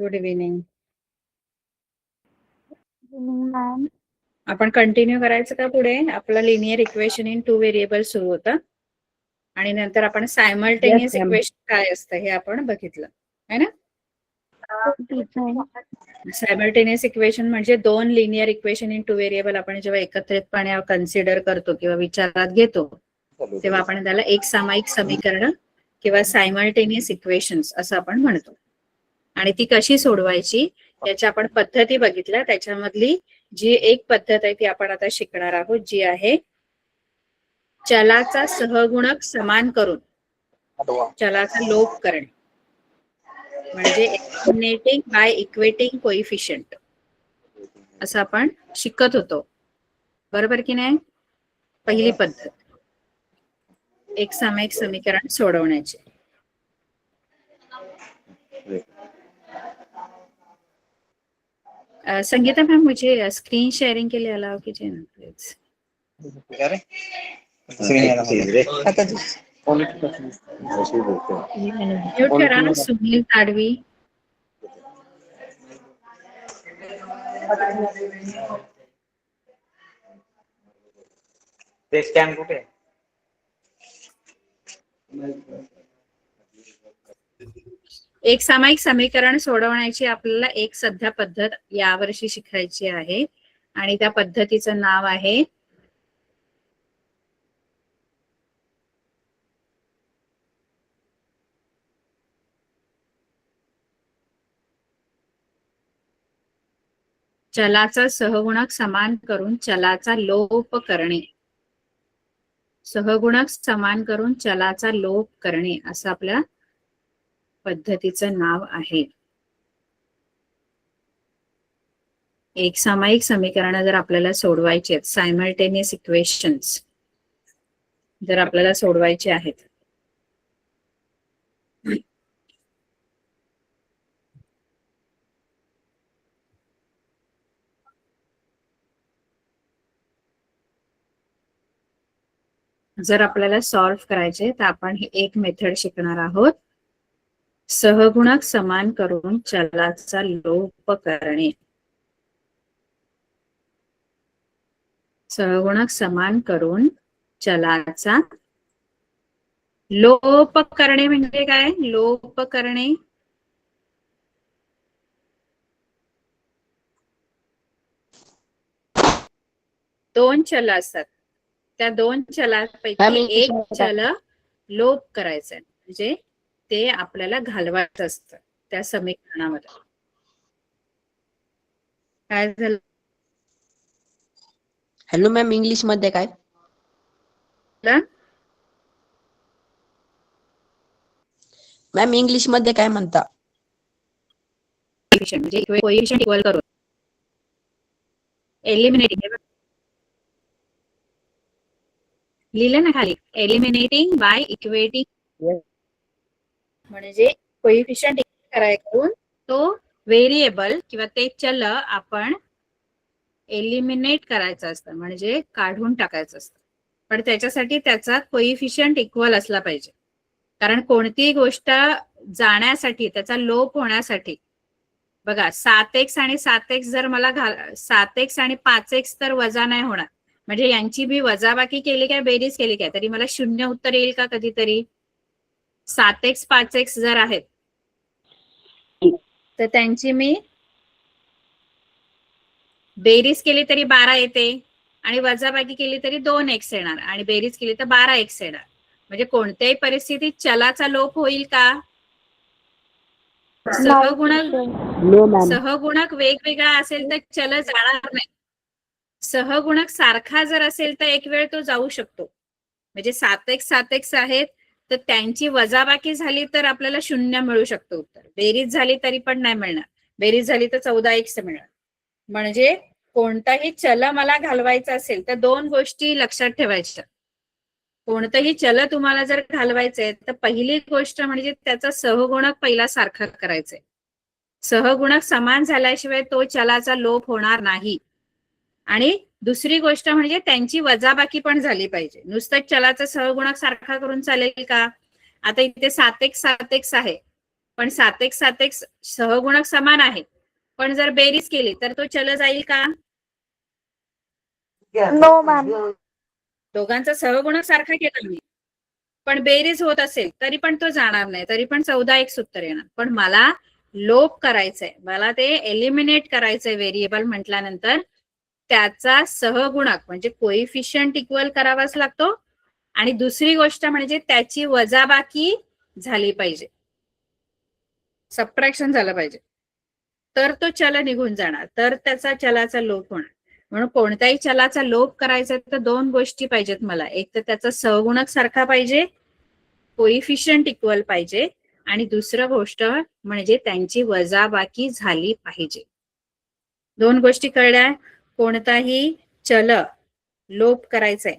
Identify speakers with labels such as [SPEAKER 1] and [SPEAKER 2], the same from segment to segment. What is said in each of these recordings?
[SPEAKER 1] Good evening.
[SPEAKER 2] Ma'am
[SPEAKER 1] आपण continue करायचं का पुढे? आपलं लिनियर इक्वेशन इन 2 व्हेरिएबल सुरू होतं आणि नंतर आपण सायमल्टेनियस इक्वेशन काय असतं हे आपण बघितलं है ना. सायमल्टेनियस इक्वेशन म्हणजे 2 लिनियर इक्वेशन इन 2 व्हेरिएबल आपण जेव्हा एकत्रितपणे कन्सिडर करतो किंवा विचारात घेतो तेव्हा आपण त्याला एक सामायिक समीकरण किंवा सायमल्टेनियस इक्वेशन्स असं आपण म्हणतो. आणि ती कशी सोडवायची याच्या आपण पद्धती बघितल्या. त्याच्यामधली जी एक पद्धत आहे ती आपण आता शिकणार आहोत, जी आहे चलाचा सहगुणक समान करून चलाचा लोप करणे, म्हणजे एलिमिनेटिंग बाय इक्वेटिंग कोइफिशियंट असं आपण शिकत होतो, बरोबर की नाही. पहिली पद्धत एक सामायिक समीकरण सोडवण्याची. संगीता मैम मुझे स्क्रीन शेयरिंग के लिए अलाउ कीजिए ना प्लीज. म्यूट करा ना सुनील ताडवी.
[SPEAKER 3] ते स्कॅन कुठे?
[SPEAKER 1] एक सामायिक समीकरण सोडवण्याची आपल्याला एक सध्या पद्धत यावर्षी शिकायची आहे आणि त्या पद्धतीचं नाव आहे चलाचा सहगुणक समान करून चलाचा लोप करणे. सहगुणक समान करून चलाचा लोप करणे असं आपल्या पद्धतीचं नाव आहे. एक सामायिक समीकरण जर आपल्याला सोडवायची आहेत, सायमल्टेनियस इक्वेशन्स जर आपल्याला सोडवायचे आहेत, जर आपल्याला सॉल्व्ह करायचे तर आपण ही एक मेथड शिकणार आहोत, सहगुणक समान करून चलाचा लोप करणे. सहगुणक समान करून चलाचा लोप करणे म्हणजे काय? लोप करणे दोन चल असतात, त्या दोन चलांपैकी एक चल लोप करायचंय, म्हणजे ते आपल्याला घालवायचं असतं त्या समीकरणामध्ये. काय झालं?
[SPEAKER 4] हॅलो मॅम, इंग्लिश मध्ये काय? मॅम इंग्लिश मध्ये काय म्हणता?
[SPEAKER 1] म्हणजे कोएफिशिएंट इक्वल करून एलिमिनेटिंग लिहिलं ना खाली, एलिमिनेटिंग बाय इक्वेटिंग, म्हणजे कोएफिशिएंट करून तो व्हेरिएबल किंवा ते चल आपण एलिमिनेट करायचं असतं, म्हणजे काढून टाकायचं असतं. पण त्याच्यासाठी त्याचा कोएफिशिएंट इक्वल असला पाहिजे, कारण कोणतीही गोष्ट जाण्यासाठी त्याचा लोप होण्यासाठी बघा 7x आणि 7x जर मला 7x आणि 5x तर वजा नाही होणार, म्हणजे यांची मी वजाबाकी केली काय बेरीज केली काय तरी मला 0 उत्तर येईल का कधीतरी? 7x 5x जर आहेत तर त्यांची मी बेरीज केली तरी 12 येते आणि वजाबाकी केली तरी 2x येणार आणि बेरीज केली तर 12x येणार. म्हणजे कोणत्याही परिस्थितीत चलाचा लोप होईल का? सहगुणक वेगवेगळा असेल तर चल जाणार नाही. सहगुणक सारखा जर असेल तर एक वेळ तो जाऊ शकतो. म्हणजे 7x आहेत तर त्यांची वजाबाकी झाली तर आपल्याला 0 मिळू शकतो उत्तर. बेरीज झाली तरी पण नाही मिळणार. बेरीज झाली तर 14x मिळणार. म्हणजे कोणताही चल मला घालवायचा असेल तर दोन गोष्टी लक्षात ठेवायच्या. कोणतंही चल तुम्हाला जर घालवायचंय तर पहिली गोष्ट म्हणजे त्याचा सहगुणक पहिला सारखा करायचंय. सहगुणक समान झाल्याशिवाय तो चलाचा लोप होणार नाही. आणि दुसरी गोष्ट म्हणजे त्यांची वजाबाकी पण झाली पाहिजे. नुसतं चलाचा सहगुणक सारखा करून चालेल का? आता इथे 7x आहे, पण 7x सहगुणक समान आहे, पण जर बेरीज केली तर तो चल जाईल का?
[SPEAKER 2] No ma'am.
[SPEAKER 1] दोघांचा सहगुणक सारखा केला मी, पण बेरीज होत असेल तरी पण तो जाणार नाही, तरी पण 14x उत्तर येणार. पण मला लोप करायचंय, मला ते एलिमिनेट करायचंय व्हेरिएबल म्हटल्यानंतर त्याचा सहगुणक म्हणजे कोइफिशियंट इक्वल करावाच लागतो. आणि दुसरी गोष्ट म्हणजे त्याची वजाबाकी झाली पाहिजे, सबट्रॅक्शन झालं पाहिजे, तर तो चल निघून जाणार, तर त्याचा चलाचा लोप होणार. म्हणून कोणत्याही चलाचा लोप करायचा तर दोन गोष्टी पाहिजेत मला, एक तर त्याचा सहगुणक सारखा पाहिजे, कोइफिशियंट इक्वल पाहिजे, आणि दुसरं गोष्ट म्हणजे त्यांची वजाबाकी झाली पाहिजे. दोन गोष्टी कळल्या. कोणताही चल लोप करायचंय,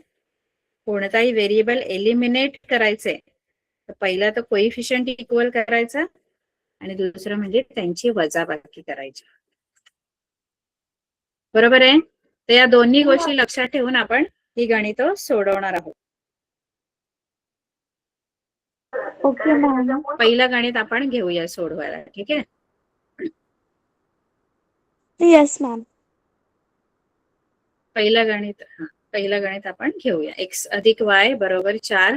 [SPEAKER 1] कोणताही व्हेरिएबल एलिमिनेट करायचंय, तर पहिला तर कोइफिशियंट इक्वल करायचा आणि दुसरं म्हणजे त्यांची वजाबाकी करायची. बरोबर आहे? तर या दोन्ही गोष्टी लक्षात ठेवून आपण ही गणित सोडवणार आहोत.
[SPEAKER 2] Okay ma'am.
[SPEAKER 1] पहिलं गणित आपण घेऊया सोडवायला, ठीक आहे?
[SPEAKER 2] Yes ma'am.
[SPEAKER 1] पहिलं गणित आपण घेऊया. x अधिक y बरोबर 4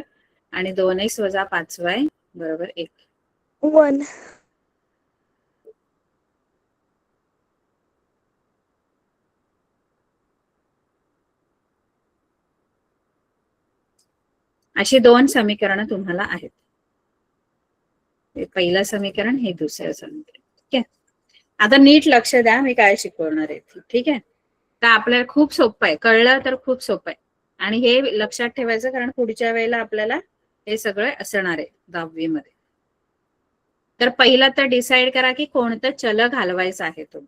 [SPEAKER 1] आणि 2x वजा 5y बरोबर 1.
[SPEAKER 2] 1.
[SPEAKER 1] अशी दोन समीकरणं तुम्हाला आहेत. हे पहिलं समीकरण, हे दुसरं समीकरण, ठीक आहे? आता नीट लक्ष द्या मी काय शिकवणार आहे, ठीक आहे? तर आपल्याला खूप सोपं आहे, कळलं तर खूप सोपं आहे. आणि हे लक्षात ठेवायचं कारण पुढच्या वेळेला आपल्याला हे सगळं असणार आहे 10वी मध्ये. तर पहिला तर डिसाइड करा की कोणतं चल घालवायचं आहे. तो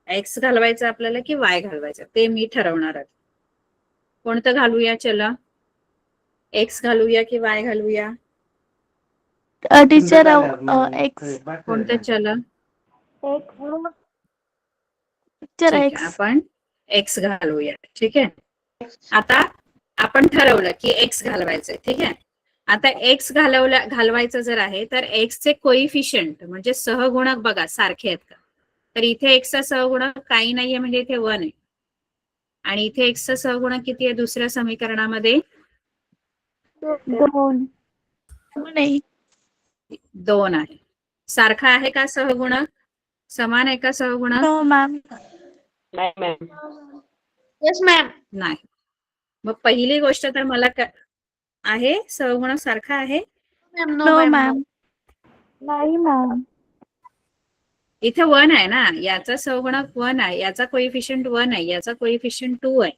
[SPEAKER 1] एक्स घालवायचं आपल्याला की वाय घालवायचं ते मी ठरवणार आहे. कोणतं घालूया चल? एक्स घालूया की वाय घालूया?
[SPEAKER 2] Teacher x.
[SPEAKER 1] कोणतं चल?
[SPEAKER 2] टीचर
[SPEAKER 1] ठीक आहे,
[SPEAKER 2] एक्स.
[SPEAKER 1] आपण एक्स घालूया, ठीक आहे? आता आपण ठरवलं की एक्स घालवायचंय, ठीक आहे? आता एक्स घालवायचं जर आहे तर एक्सचे कोइफिशियंट म्हणजे सहगुणक बघा सारखे आहेत का? तर इथे एक्सचा सहगुणक काही नाहीये म्हणजे इथे 1 आहे, आणि इथे एक्सचा सहगुणक किती आहे दुसऱ्या समीकरणामध्ये?
[SPEAKER 2] 2. नाही.
[SPEAKER 1] 2 आहे. सारखा आहे का सहगुणक? समान आहे का सहगुणक?
[SPEAKER 2] No ma'am. Yes ma'am.
[SPEAKER 1] नाही. मग पहिली गोष्ट तर मला आहे सहगुणक सारखा आहे?
[SPEAKER 2] No ma'am. नाही मॅम.
[SPEAKER 1] इथे 1 आहे ना, याचा सहगुणक 1 आहे, याचा कोइफिशियंट 1 आहे, याचा कोइफिशियंट 2 आहे.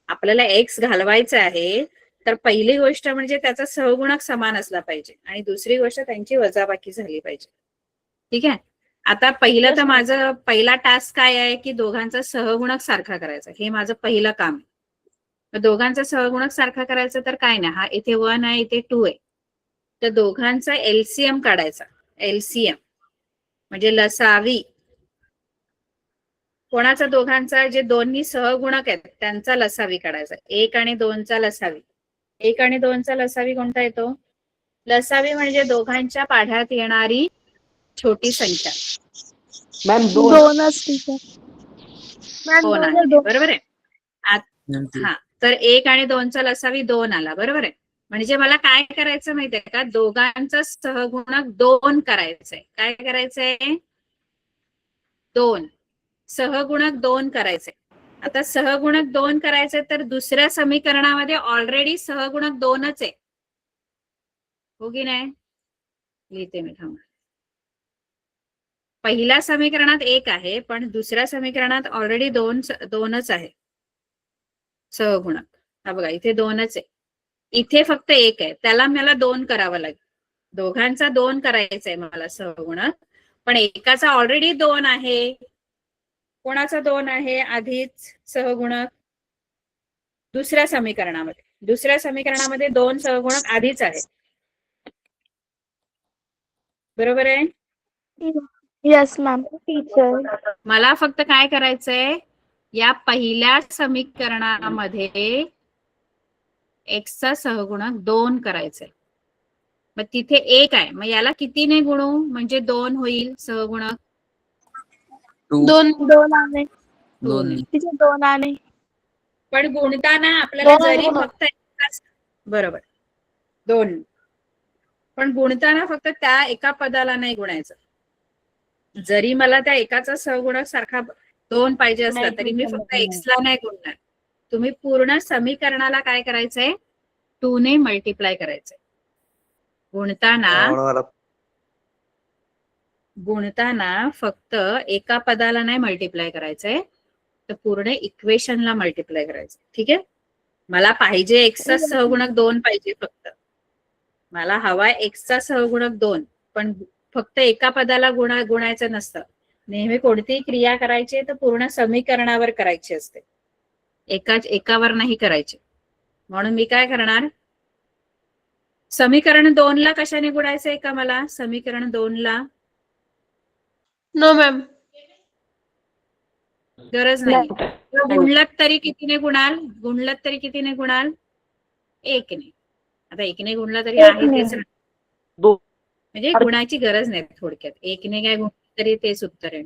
[SPEAKER 1] आपल्याला एक्स घालवायचं आहे तर पहिली गोष्ट म्हणजे त्याचा सहगुणक समान असला पाहिजे, आणि दुसरी गोष्ट त्यांची वजाबाकी झाली पाहिजे, ठीक आहे? आता पहिलं तर माझं पहिला टास्क काय आहे की दोघांचा सहगुणक सारखा करायचा, हे माझं पहिलं काम आहे. दोघांचा सहगुणक सारखा करायचा तर काय नाही, हा इथे 1 आहे, इथे 2 आहे, तर दोघांचा एलसीएम काढायचा. एलसीएम म्हणजे लसावी. कोणाचा? दोघांचा जे दोन्ही सहगुणक आहेत त्यांचा लसावी काढायचा. 1 आणि 2चा लसावी. 1 आणि 2चा लसावी कोणता येतो? लसावी म्हणजे दोघांच्या पाढ्यात येणारी छोटी संख्या.
[SPEAKER 4] Ma'am
[SPEAKER 2] 2च teacher.
[SPEAKER 1] 2 आहे, बरोबर आहे? हा, तर 1 आणि 2चा लसावी 2 आला, बरोबर आहे? म्हणजे मला काय करायचं माहितीये का, दोघांचा सहगुणक 2 करायचंय. काय करायचंय? 2 सहगुणक 2 करायचे. आता सहगुणक 2 करायचे तर दुसऱ्या समीकरणामध्ये ऑलरेडी सहगुणक 2च आहे, हो की नाही? लिहिते मी, थांबा. पहिल्या समीकरणात 1 आहे पण दुसऱ्या समीकरणात ऑलरेडी 2च आहे सहगुणक. हा बघा, इथे 2च आहे, इथे फक्त 1 आहे, त्याला मला 2 करावं लागेल. दोघांचा 2 करायचा आहे मला सहगुणक, पण एकाचा ऑलरेडी 2 आहे. कोणाचा 2 आहे आधीच सहगुणक? दुसऱ्या समीकरणामध्ये 2 सहगुणक आधीच आहे, बरोबर आहे?
[SPEAKER 2] Yes ma'am teacher.
[SPEAKER 1] मला फक्त काय करायचंय, या पहिल्या समीकरणामध्ये एक्सचा सहगुणक 2 करायचंय. मग तिथे 1 आहे, मग याला कितीने गुणू म्हणजे 2 होईल सहगुणक?
[SPEAKER 4] 2
[SPEAKER 2] दोन आणे.
[SPEAKER 1] 2
[SPEAKER 2] टीचर 2 आणे.
[SPEAKER 1] पण गुणताना आपल्याला
[SPEAKER 2] दोन
[SPEAKER 1] जरी
[SPEAKER 2] गुण.
[SPEAKER 1] फक्त एकाच, बरोबर 2, पण गुणताना फक्त त्या एका पदाला नाही गुणायचं. जरी मला त्या एकाचा सहगुणक सारखा 2 पाहिजे असला तरी मी फक्त x ला नाही गुणणार. तुम्ही पूर्ण समीकरणाला काय करायचंय? 2 ने मल्टिप्लाय करायचंय. गुणताना फक्त एका पदाला नाही मल्टिप्लाय करायचंय, तर पूर्ण इक्वेशनला मल्टिप्लाय करायचंय. ठीक आहे. मला पाहिजे एक्सचा सहगुणक 2 पाहिजे फक्त. मला हवाय एक्सचा सहगुणक 2, पण फक्त एका पदाला गुणायचं नसतं. नेहमी कोणतीही क्रिया करायची तर पूर्ण समीकरणावर करायची असते, एकावर नाही करायची. म्हणून मी काय करणार? समीकरण 2 ला कशाने गुणायचंय का मला? समीकरण 2 ला
[SPEAKER 2] नो मॅम.
[SPEAKER 1] गरज नाही. गुणलत तरी कितीने गुणाल? गुणलत तरी कितीने गुणाल? 1 ने. आता 1 ने गुणला तरी आहे तेच, म्हणजे गुणाची गरज नाही. थोडक्यात 1 ने काय गुणलं तरी तेच उत्तर आहे.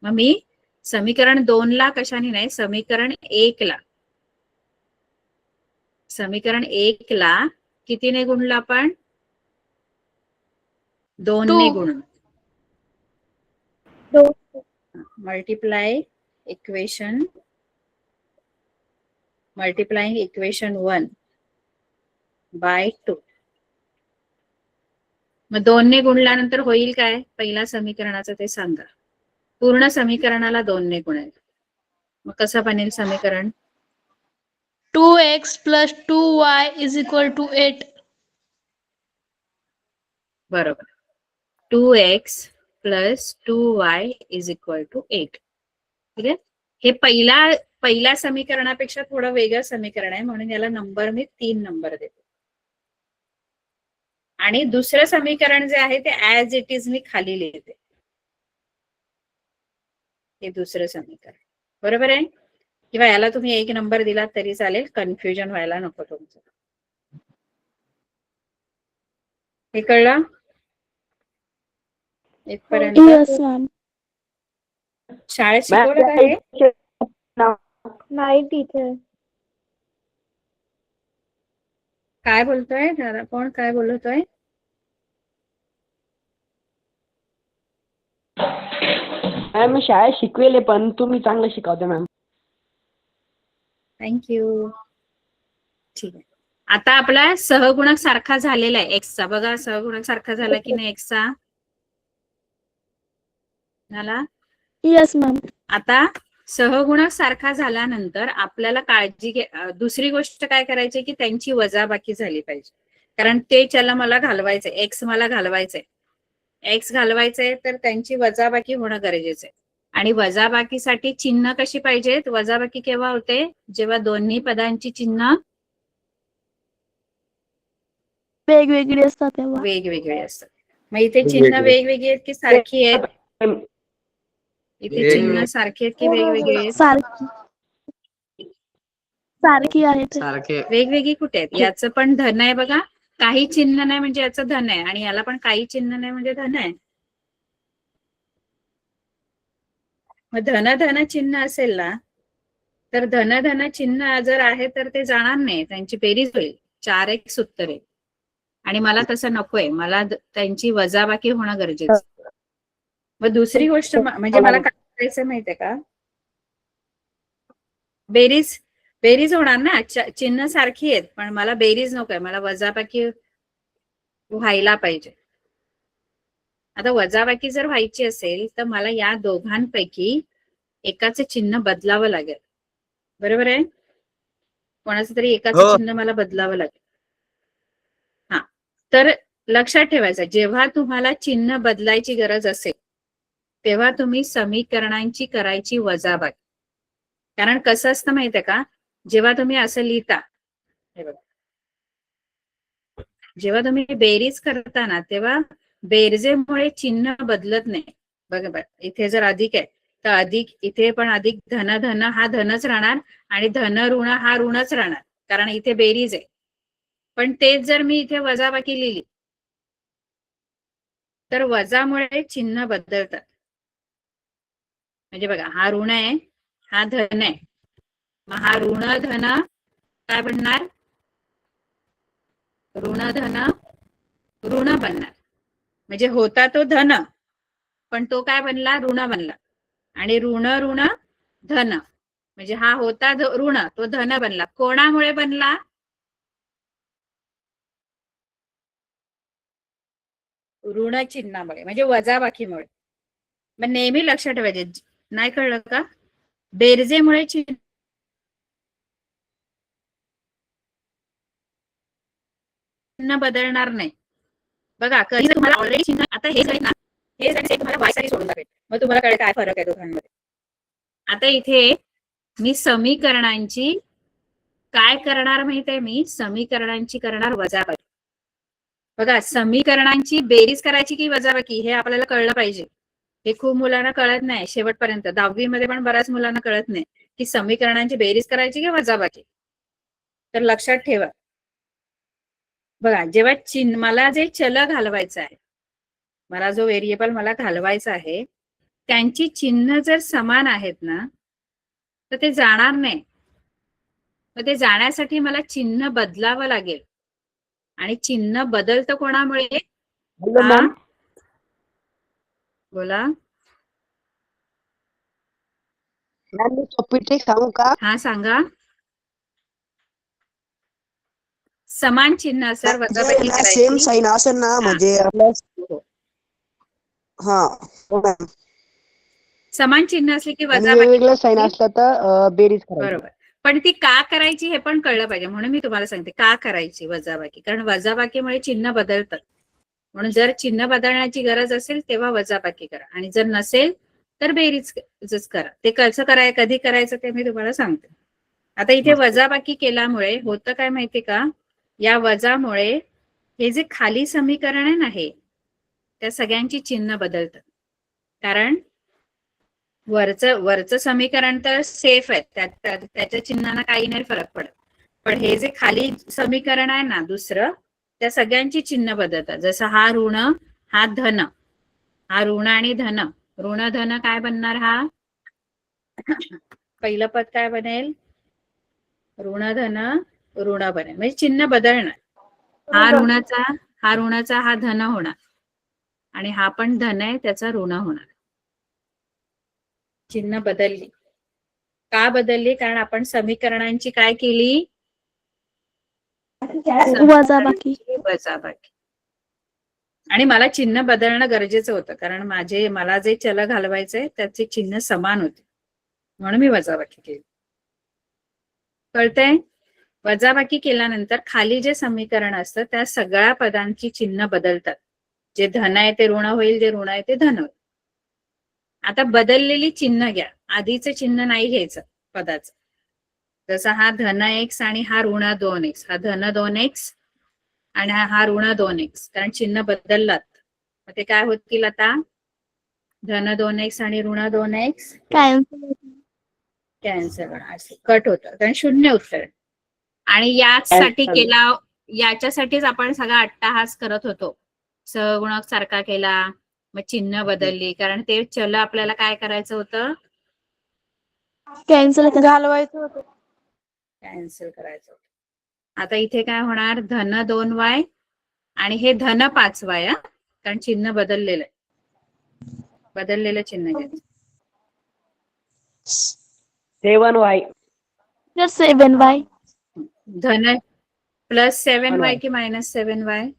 [SPEAKER 1] मग मी समीकरण 2 ला कशाने नाही, समीकरण 1 ला, समीकरण 1 ला कितीने गुणलं आपण? 2 ने गुणून. Multiply equation, multiplying equation 1 by 2. मग 2 ने गुणल्यानंतर होईल काय? पहिल्या समीकरणाचं ते सांगा. पूर्ण समीकरणाला 2 ने गुणायचं. मग कसं बनेल समीकरण?
[SPEAKER 2] 2x plus 2y is equal to 8.
[SPEAKER 1] बरोबर. 2x plus 2y is equal to 8. ठीक आहे. हे पहिल्या समीकरणापेक्षा थोडं वेगळं समीकरण आहे, म्हणून याला नंबर मी 3 नंबर देते. आणि दुसरं समीकरण जे आहे ते ऍज इट इज मी खाली लिहिते. हे दुसरं समीकरण बरोबर आहे. किंवा याला तुम्ही 1 नंबर दिला तरी चालेल, कन्फ्युजन व्हायला नको तुमचं. हे कळलं? इथपर्यंत
[SPEAKER 2] यस मॅम.
[SPEAKER 1] शाळेत शिकवलं का हे?
[SPEAKER 2] नाही टीचर.
[SPEAKER 1] काय बोलतोय दादा? कोण काय बोलतोय?
[SPEAKER 4] मॅम मी शाळेत शिकवेले, पण तुम्ही चांगलं शिकवता मॅम.
[SPEAKER 1] थँक्यू. ठीक आहे. आता आपला सहगुणक सारखा झालेला आहे एक्सचा. बघा सहगुणक सारखा झाला की नाही एक्सचा? झाला?
[SPEAKER 2] Yes ma'am.
[SPEAKER 1] आता सहगुणक सारखा झाल्यानंतर आपल्याला दुसरी गोष्ट काय करायची की त्यांची वजाबाकी झाली पाहिजे. कारण ते चल मला घालवायचंय, एक्स मला घालवायचंय, एक्स घालवायचंय, तर त्यांची वजाबाकी होणं गरजेचं आहे. आणि वजाबाकीसाठी चिन्ह कशी पाहिजेत? वजाबाकी केव्हा होते? जेव्हा दोन्ही पदांची चिन्ह
[SPEAKER 2] वेगवेगळी असतात तेव्हा.
[SPEAKER 1] वेगवेगळे असतात. मग इथे चिन्ह वेगवेगळी आहेत की सारखी आहेत? इथे चिन्ह सारखी आहेत की वेगवेगळे आहेत?
[SPEAKER 2] सारखी आहेत.
[SPEAKER 1] वेगवेगळी कुठे आहेत? याचं पण धन आहे बघा, काही चिन्ह नाही म्हणजे याचं धन आहे, आणि याला पण काही चिन्ह नाही म्हणजे धन आहे. मग धन धन चिन्ह असेल ना, तर धन धन चिन्ह जर आहे तर ते जाणार नाही, त्यांची बेरीज होईल. 4x उत्तर आहे. आणि मला तसं नकोय, मला त्यांची वजाबाकी होणं गरजेचं. मग दुसरी गोष्ट म्हणजे मला काय करायचं माहितीये का? बेरीज होणार ना, चिन्ह सारखी आहेत, पण मला बेरीज नकोय, मला वजाबाकी व्हायला पाहिजे. आता वजाबाकी जर व्हायची असेल तर मला या दोघांपैकी एकाचे चिन्ह बदलावं लागेल. बरोबर आहे? कोणाचं तरी एकाचं चिन्ह मला बदलावं लागेल. हा, तर लक्षात ठेवायचं, जेव्हा तुम्हाला चिन्ह बदलायची गरज असेल तेव्हा तुम्ही समीकरणांची करायची वजाबाकी. कारण कसं असतं माहितीये का, जेव्हा तुम्ही असं लिहिता, हे बघा, जेव्हा तुम्ही बेरीज करता ना, तेव्हा बेरजेमुळे चिन्ह बदलत नाही. बघा इथे जर अधिक आहे तर अधिक, इथे पण अधिक, धन धन हा धनच राहणार, आणि धन ऋण हा ऋणच राहणार, कारण इथे बेरीज आहे. पण तेच जर मी इथे वजाबाकी लिहिली तर वजामुळे चिन्ह बदलतात. म्हणजे बघा, हा ऋण आहे, हा धन आहे, मग हा ऋण धन काय बनणार? ऋण धन ऋण बनणार. म्हणजे होता तो धन, पण तो काय बनला? ऋण बनला. आणि ऋण ऋण धन, म्हणजे हा होता ऋण, तो धन बनला. कोणामुळे बनला? ऋण चिन्हामुळे, म्हणजे वजाबाकीमुळे. मग नेहमी लक्षात ठेवायचे. नाही कळलं का? बेरजेमुळे चिन्ह बदलणार नाही. बघा, कधी तुम्हाला ऑलरेडी चिन्ह, आता हे झाले ना, हे झाले तुम्हाला वाय साठी सोडून टाकेल. मग तुम्हाला कळेल काय फरक आहे दोघांमध्ये. आता इथे मी समीकरणांची काय करणार माहितीये? मी समीकरणांची करणार वजाबाकी. बघा, समीकरणांची बेरीज करायची की वजाबाकी हे आपल्याला कळलं पाहिजे. हे खूप मुलांना कळत नाही शेवटपर्यंत. 10वी मध्ये पण बऱ्याच मुलांना कळत नाही की समीकरणांची बेरीज करायची की वजाबाकी. तर लक्षात ठेवा. बघा, जेव्हा चिन्ह, मला जे चल घालवायचं आहे, मला जो व्हेरिएबल मला घालवायचा आहे, त्यांची चिन्ह जर समान आहेत ना, तर ते जाणार नाही. तर ते जाण्यासाठी मला चिन्ह बदलावं लागेल. आणि चिन्ह बदलतं कोणामुळे?
[SPEAKER 4] Hello ma'am.
[SPEAKER 1] बोला.
[SPEAKER 4] मॅम मी सोपी ट्रिक सांगू का?
[SPEAKER 1] हा, सांगा. समान चिन्ह सर वजाबाकी करायची.
[SPEAKER 4] सेम साइन असेल ना, म्हणजे हा हो मॅम.
[SPEAKER 1] समान चिन्ह असले की
[SPEAKER 4] आणि
[SPEAKER 1] वजाबाकी.
[SPEAKER 4] वेगवेगळं साइन असलं तर बेरीज करायची.
[SPEAKER 1] बरोबर. पण ती का करायची हे पण कळलं पाहिजे. म्हणून मी तुम्हाला सांगते का करायची वजाबाकी. कारण वजाबाकीमुळे चिन्ह बदलतात. म्हणून जर चिन्ह बदलण्याची गरज असेल तेव्हा वजाबाकी करा, आणि जर नसेल तर बेरीज करा. ते कसं कधी करायचं ते मी तुम्हाला सांगते. आता इथे वजाबाकी केल्यामुळे होतं काय माहितीये का? या वजामुळे हे जे खाली समीकरण आहे ना, हे त्या सगळ्यांची चिन्ह बदलतात. कारण वरचं समीकरण तर सेफ आहे, त्याच्या चिन्हांना काही नाही फरक पडत. पण हे जे खाली समीकरण आहे ना दुसरं, त्या सगळ्यांची चिन्ह बदलतात. जसं हा ऋण, हा धन, हा ऋण आणि धन. ऋण धन काय बनणार? हा पहिलं पद काय बनेल? ऋण धन ऋण बनेल, म्हणजे चिन्ह बदलणार. हा ऋणाचा हा धन होणार, आणि हा पण धन आहे त्याचा ऋण होणार. चिन्ह बदलली. का बदलली? कारण आपण समीकरणांची काय केली?
[SPEAKER 2] वजाबाकी.
[SPEAKER 1] वजाबाकी. आणि मला चिन्ह बदलणं गरजेचं होतं, कारण मला जे चल घालवायचंय त्याचे चिन्ह समान होते, म्हणून मी वजाबाकी केली. कळतंय? वजाबाकी केल्यानंतर खाली जे समीकरण असतं त्या सगळ्या पदांची चिन्ह बदलतात. जे धन आहे ते ऋण होईल, जे ऋण आहे ते धन होईल. आता बदललेली चिन्ह घ्या, आधीचं चिन्ह नाही घ्यायचं पदाचं. जसं हा धन x आणि हा ऋण 2x, हा धन 2x आणि हा ऋण 2x, कारण चिन्ह बदललात. मग ते काय होतील आता? धन 2x आणि ऋण 2x कॅन्सल होणार, कट होतं, कारण शून्य उत्तर. आणि याच्यासाठीच आपण सगळा अट्टाहास करत होतो. सहगुणक सारखा केला, मग चिन्ह बदलली, कारण ते चल आपल्याला काय करायचं होतं?
[SPEAKER 2] कॅन्सल घालवायचं होतं.
[SPEAKER 1] कॅन्सल करायचं होतं. आता इथे काय होणार? धन 2y आणि हे धन 5y, कारण चिन्ह बदललेलं आहे. बदललेलं चिन्ह घ्यायचं.
[SPEAKER 4] 7y.
[SPEAKER 2] 7y.
[SPEAKER 1] धन प्लस 7y की minus 7y?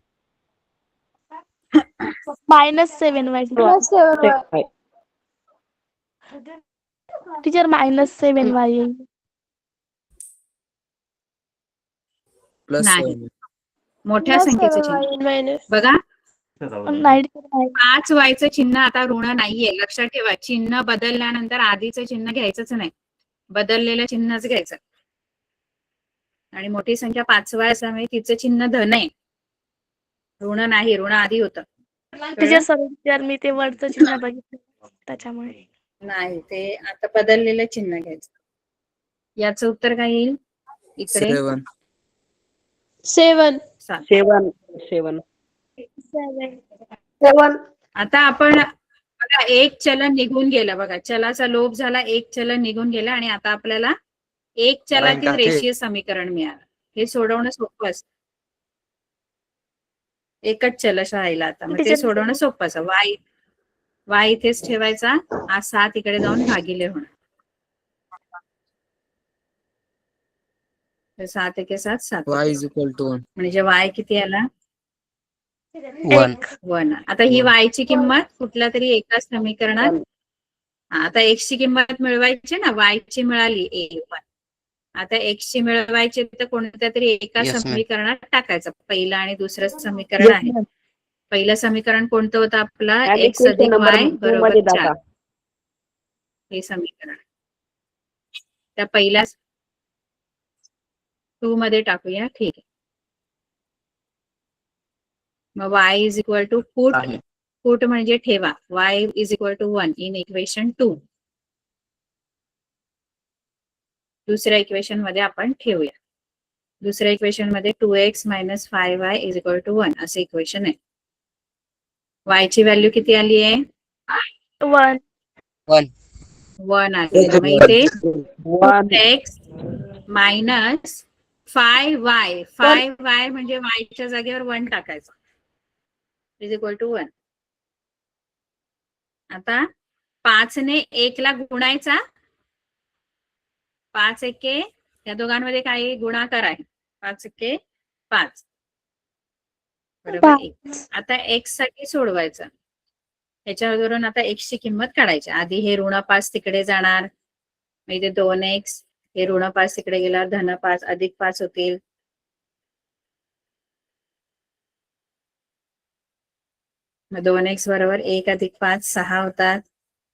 [SPEAKER 2] -7y. Teacher -7y येईल.
[SPEAKER 1] नाही, मोठ्या संख्येचं चिन्ह. बघा, 5y चिन्ह आता ऋण नाहीये. लक्षात ठेवा, चिन्ह बदलल्यानंतर आधीचं चिन्ह घ्यायचंच नाही, बदललेलं चिन्हच घ्यायचं. आणि मोठी संख्या 5y असल्यामुळे तिचं चिन्ह धन आहे, ऋण नाही. ऋण आधी होतं.
[SPEAKER 2] टीचर मी ते वरचं चिन्ह बघितलं त्याच्यामुळे.
[SPEAKER 1] नाही, ते आता बदललेलं चिन्ह घ्यायचं. याचं उत्तर काय येईल? इकडे
[SPEAKER 2] 7
[SPEAKER 1] 7.
[SPEAKER 3] 7
[SPEAKER 1] आता आपण बघा एक चलन निघून गेलं बघा, चलाचा लोप झाला, एक चलन निघून गेलं आणि आता आपल्याला एक चलातील रेषीय समीकरण मिळालं. हे सोडवणं सोपं असतं. एकच चल राहिला आता, मग ते सोडवणं सोपं असं. वाय इथेच ठेवायचा, हा 7 इकडे जाऊन भागिले होणार. 7 एके 7 7
[SPEAKER 5] y is equal to 1.
[SPEAKER 1] म्हणजे वाय किती आला
[SPEAKER 5] 1.
[SPEAKER 1] 1. आता ही वाय ची किंमत कुठल्या तरी एका समीकरणात, आता एक्स ची किंमत मिळवायची ना, वाय ची मिळाली A1. आता एक्स ची मिळवायची तर कोणत्या तरी एका
[SPEAKER 5] Yes, ma'am.
[SPEAKER 1] समीकरणात टाकायचं. पहिलं आणि दुसरं समीकरण आहे. पहिलं समीकरण कोणतं होतं आपलं, एक्स अधिक वाय बरोबर 4. हे समीकरण त्या पहिल्या 2 मध्ये टाकूया. ठीक आहे. मग y is equal to put,
[SPEAKER 5] आहे.
[SPEAKER 1] पुट म्हणजे ठेवा, y is equal to 1 in equation 2. दुसऱ्या इक्वेशन मध्ये आपण ठेवूया. दुसऱ्या इक्वेशन मध्ये 2x - 5y is equal to 1 असे इक्वेशन आहे. y ची व्हॅल्यू किती आली आहे
[SPEAKER 2] 1
[SPEAKER 1] 1 आली. मग इथे 2x मायनस 5y, 5y म्हणजे y च्या जागेवर 1 टाकायचं इज इक्वल टू 1. आता 5 ने 1 ला गुणायचा, 5 एके या दोघांमध्ये काही गुणाकार आहे, 5 एके 5 बरोबर 1. आता x साठी सोडवायचं, ह्याच्यावरून आता x ची किंमत काढायची. आधी हे ऋण 5 तिकडे जाणार, मग इथे 2x, हे ऋण 5 तिकडे गेल्यावर धन 5 अधिक 5 होतील. मग 2x बरोबर 1 अधिक 5 6 होतात.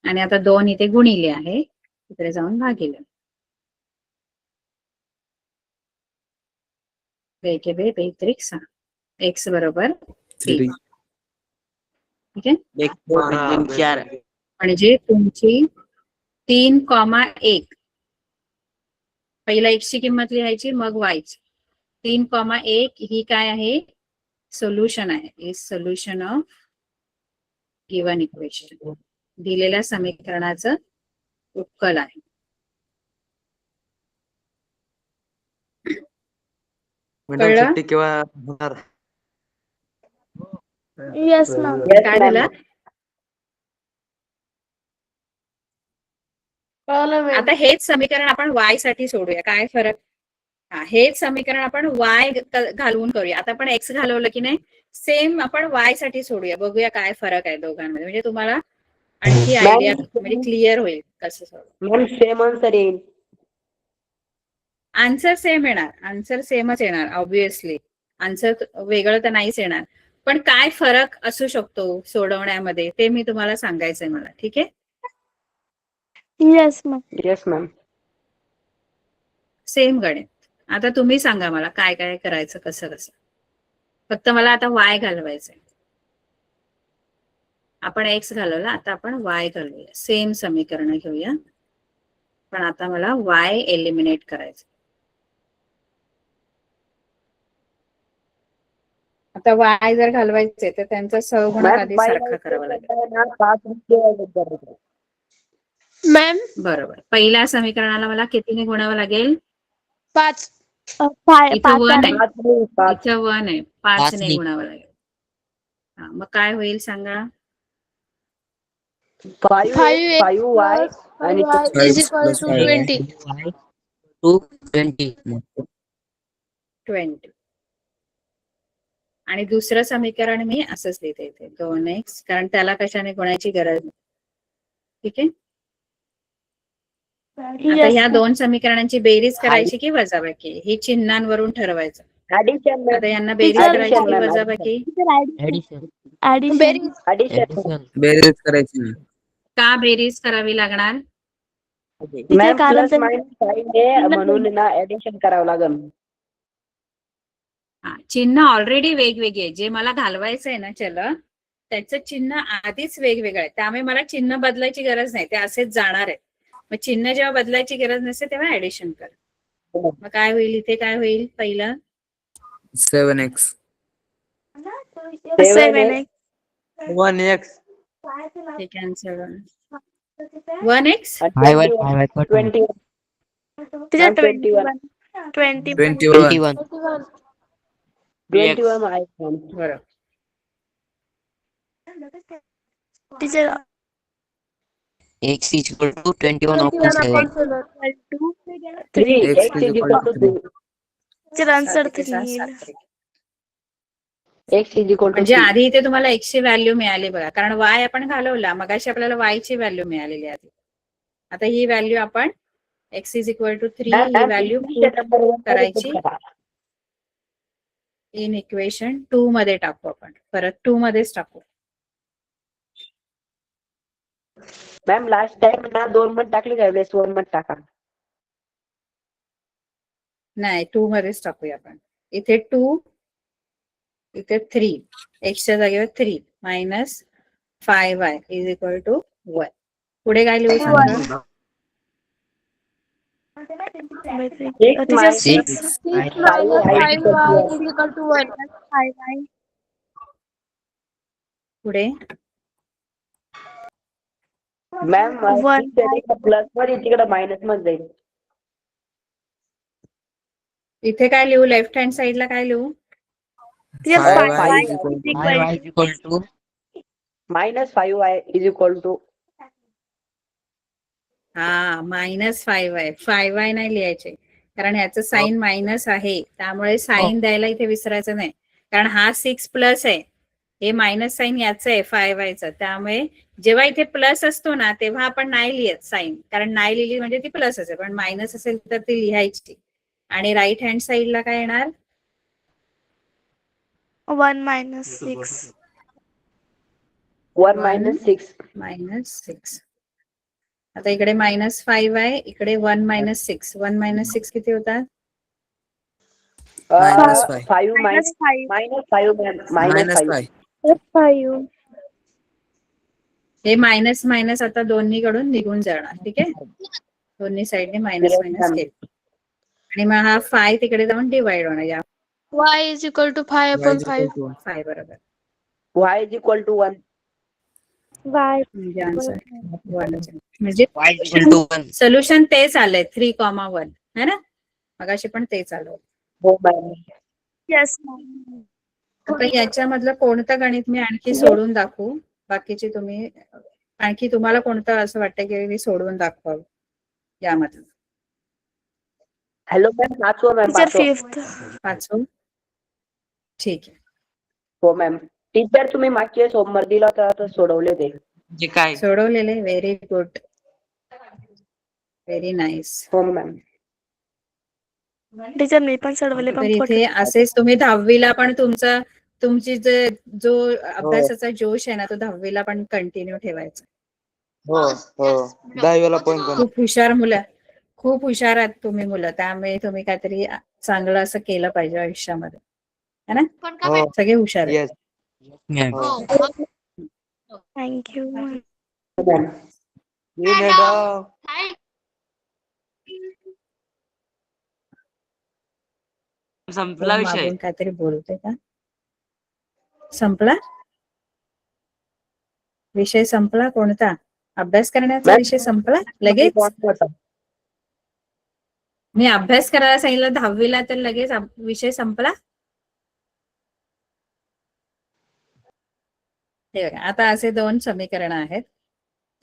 [SPEAKER 1] आणि आता 2 इथे गुणिले आहे, तिकडे जाऊन भागिले. 2 2 3 6, x बरोबर 3. ठीक आहे.
[SPEAKER 5] 4.
[SPEAKER 1] म्हणजे तुमची 3,1 पहिला x ची किंमत लिहायची, मग y ची. 3,1 ही काय आहे सोल्युशन आहे. Is solution of given equation. दिलेल्या समीकरणाचं उकल आहे.
[SPEAKER 5] मॅडम
[SPEAKER 1] कळलं?
[SPEAKER 5] सुट्टी केव्हा होणार?
[SPEAKER 2] Yes ma'am.
[SPEAKER 1] काय झालं आता हेच समीकरण आपण y साठी सोडूया. काय फरक, हा हेच समीकरण आपण y घालवून करूया. आता आपण x घालवलं की नाही, सेम आपण y साठी सोडूया. बघूया काय फरक आहे दोघांमध्ये, म्हणजे तुम्हाला आणखी आयडिया म्हणजे क्लिअर होईल कसं सोडवं.
[SPEAKER 3] सेम आन्सर येईल.
[SPEAKER 1] आन्सर सेम येणार, आन्सर सेमच येणार ऑब्विसली. आन्सर वेगळं तर नाहीच येणार, पण काय फरक असू शकतो सोडवण्यामध्ये ते मी तुम्हाला सांगायचंय मला. ठीक आहे.
[SPEAKER 2] Yes ma'am.
[SPEAKER 3] Yes ma'am.
[SPEAKER 1] Same गणित. आता तुम्ही सांगा मला काय काय करायचं, कसं कसं. फक्त मला आता y घालवायचंय. आपण x घालवला, आता आपण y घालूया. सेम समीकरण घेऊया, पण आता मला y एलिमिनेट करायचं. आता y जर घालवायचे तर त्यांचा सहगुणक आधी सारखा करावा लागेल.
[SPEAKER 2] मॅम
[SPEAKER 1] बरोबर. पहिल्या समीकरणाला मला कितीने गुणावं लागेल
[SPEAKER 2] 5
[SPEAKER 1] इथं 1 आहे,
[SPEAKER 3] 5
[SPEAKER 1] इथं 1 आहे, 5 ने
[SPEAKER 5] ने.
[SPEAKER 1] गुणावं लागेल. हा, मग काय होईल सांगा
[SPEAKER 3] 5y आणि
[SPEAKER 2] 5 is equal to 20.
[SPEAKER 1] 20. आणि दुसरं समीकरण मी असंच लिहिते इथे 2x, कारण त्याला कशाने गुणायची गरज नाही. ठीक आहे. आता ह्या दोन समीकरणांची बेरीज करायची की वजाबाकी, ही चिन्हांवरून ठरवायचं.
[SPEAKER 3] ऍडिशन.
[SPEAKER 1] आता यांना बेरीज करायची की वजाबाकी,
[SPEAKER 3] ऍडिशन.
[SPEAKER 5] बेरीज करायची नाही.
[SPEAKER 1] का बेरीज करावी लागणार
[SPEAKER 3] मॅम
[SPEAKER 2] कारण
[SPEAKER 3] प्लस मायनस साइन आहे म्हणून ना ऍडिशन करावं लागेल.
[SPEAKER 1] हा, चिन्ह ऑलरेडी वेगवेगळे आहे. जे मला घालवायचं आहे ना चल, त्याचं चिन्ह आधीच वेगवेगळं आहे, त्यामुळे मला चिन्ह बदलायची गरज नाही, ते असेच जाणार आहे. मग चिन्ह जेव्हा बदलायची गरज नसते तेव्हा ऍडिशन कर. मग काय होईल इथे, काय होईल पहिलं
[SPEAKER 5] 7x
[SPEAKER 2] 7x
[SPEAKER 5] 1x
[SPEAKER 1] हे कॅन्सल 1x
[SPEAKER 3] 20
[SPEAKER 2] तिच्या
[SPEAKER 3] 21
[SPEAKER 2] 20
[SPEAKER 5] 21
[SPEAKER 3] 21 आहे ma'am.
[SPEAKER 1] बरोबर.
[SPEAKER 2] तिच्या
[SPEAKER 6] x is equal to 21 upon 7.
[SPEAKER 3] 3
[SPEAKER 5] X
[SPEAKER 3] x
[SPEAKER 5] is
[SPEAKER 3] is
[SPEAKER 5] equal
[SPEAKER 3] equal
[SPEAKER 5] to
[SPEAKER 3] to 3
[SPEAKER 2] तिच्या आन्सर
[SPEAKER 1] सात एके सहा,
[SPEAKER 2] 3
[SPEAKER 1] सात त्रिक.
[SPEAKER 3] x is equal to
[SPEAKER 1] म्हणजे
[SPEAKER 3] 3
[SPEAKER 1] आधी इथे तुम्हाला x ची व्हॅल्यू मिळाली बघा, कारण y आपण घालवला, मगाशी आपल्याला y ची व्हॅल्यू मिळालेली आहे आधी. आता ही व्हॅल्यू आपण x इज इक्वल टू 3 ही व्हॅल्यू करायची इन इक्वेशन 2 मध्ये टाकू आपण, परत 2 मध्येच टाकू.
[SPEAKER 3] मॅम लास्ट टाइम ना 2 मध्ये टाकले त्यावेळेस 1 मध्ये टाका.
[SPEAKER 1] नाही 2 मध्येच टाकूया आपण. इथे 2 इथे 3 एक्सच्या जागेवर 3 minus 5y is equal to 1. पुढे काय लिहू सांगा?
[SPEAKER 2] तिच्या
[SPEAKER 6] 6
[SPEAKER 1] पुढे
[SPEAKER 3] मॅम
[SPEAKER 2] One.
[SPEAKER 3] प्लस मध्ये तिकडे मायनस मध्ये जाईल.
[SPEAKER 1] इथे काय लिहू? लेफ्ट हँड साइडला काय लिहू?
[SPEAKER 2] तिच्या
[SPEAKER 5] 5y is equal to
[SPEAKER 6] 5y is equal to
[SPEAKER 3] minus 5y is equal to
[SPEAKER 1] हा मायनस 5y. 5y नाही लिहायचे, कारण याचं साईन मायनस आहे, त्यामुळे साईन द्यायला इथे विसरायचं नाही. कारण हा 6 प्लस आहे, हे मायनस साईन याचं आहे 5yचं. त्यामुळे जेव्हा इथे प्लस असतो ना तेव्हा आपण नाही लिहित साईन, कारण नाही लिहिली म्हणजे ती प्लस असेल, पण मायनस असेल तर ती लिहायची. आणि राईट हँड साइडला काय येणार?
[SPEAKER 2] 1 minus 6.
[SPEAKER 3] 1 minus 6
[SPEAKER 1] minus 6. आता इकडे मायनस 5 आहे, इकडे 1 मायनस 6. 1 मायनस 6 किती होतात?
[SPEAKER 5] minus 5
[SPEAKER 3] 5
[SPEAKER 2] Minus 5.
[SPEAKER 3] Minus 5 minus
[SPEAKER 5] minus
[SPEAKER 3] 5
[SPEAKER 5] 5
[SPEAKER 2] 5.
[SPEAKER 1] हे मायनस मायनस आता दोन्हीकडून निघून जाणार. ठीक आहे, दोन्ही साईडने मायनस मायनस केले आणि मग हा 5 तिकडे जाऊन डिवाइड होणार. या
[SPEAKER 2] Y is equal to 5
[SPEAKER 5] y
[SPEAKER 2] upon
[SPEAKER 5] is
[SPEAKER 2] 5.
[SPEAKER 5] equal to
[SPEAKER 1] 5 बरोबर,
[SPEAKER 3] y is equal to 1
[SPEAKER 2] Y.
[SPEAKER 1] म्हणजे आन्सर 1. म्हणजे
[SPEAKER 6] y is equal to 1.
[SPEAKER 1] Solution तेच आलंय 3,1 है ना, मगाशी पण तेच आलं.
[SPEAKER 3] हो मॅम.
[SPEAKER 2] Yes.
[SPEAKER 1] आता याच्यामधलं कोणतं गणित मी आणखी सोडून दाखवू? बाकीचे तुम्ही आणखी तुम्हाला कोणतं असं वाटतं की मी सोडवून दाखवावं यामधलं?
[SPEAKER 3] हॅलो मॅम, पाचवं मॅम,
[SPEAKER 2] Teacher
[SPEAKER 3] पाचवं.
[SPEAKER 2] 5th.
[SPEAKER 1] पाचवं, ठीक आहे.
[SPEAKER 3] हो मॅम. टीचर तुम्ही मागचे सोमवार दिला होता तर सोडवले ते.
[SPEAKER 5] जे काय
[SPEAKER 1] सोडवलेले, व्हेरी गुड, व्हेरी नाईस.
[SPEAKER 3] हो मॅम.
[SPEAKER 2] टीचर मी पण सोडवले
[SPEAKER 1] तर
[SPEAKER 2] पण
[SPEAKER 1] इथे असेच तुम्ही 10वीला पण तुमची जो अभ्यासाचा जोश आहे ना तो 10वीला पण कंटिन्यू ठेवायचा.
[SPEAKER 5] हो हो 10वीला पण
[SPEAKER 1] खूप हुशार मुलं, खूप हुशार आहात तुम्ही मुलं, त्यामुळे तुम्ही काहीतरी चांगलं असं केलं पाहिजे आयुष्यामध्ये, है ना?
[SPEAKER 5] हो
[SPEAKER 1] सगळे हुशार आहेत.
[SPEAKER 5] Yes
[SPEAKER 2] thank you.
[SPEAKER 3] मॅम.
[SPEAKER 5] संपला
[SPEAKER 1] कोण
[SPEAKER 5] विषय.
[SPEAKER 1] मागून काहीतरी बोलते का? संपला विषय? संपला कोणता? अभ्यास करण्याचा विषय संपला लगेच? मी अभ्यास करायला सांगितलं 10वीला तर लगेच विषय संपला? हे बघा, आता असे 2 समीकरण आहेत.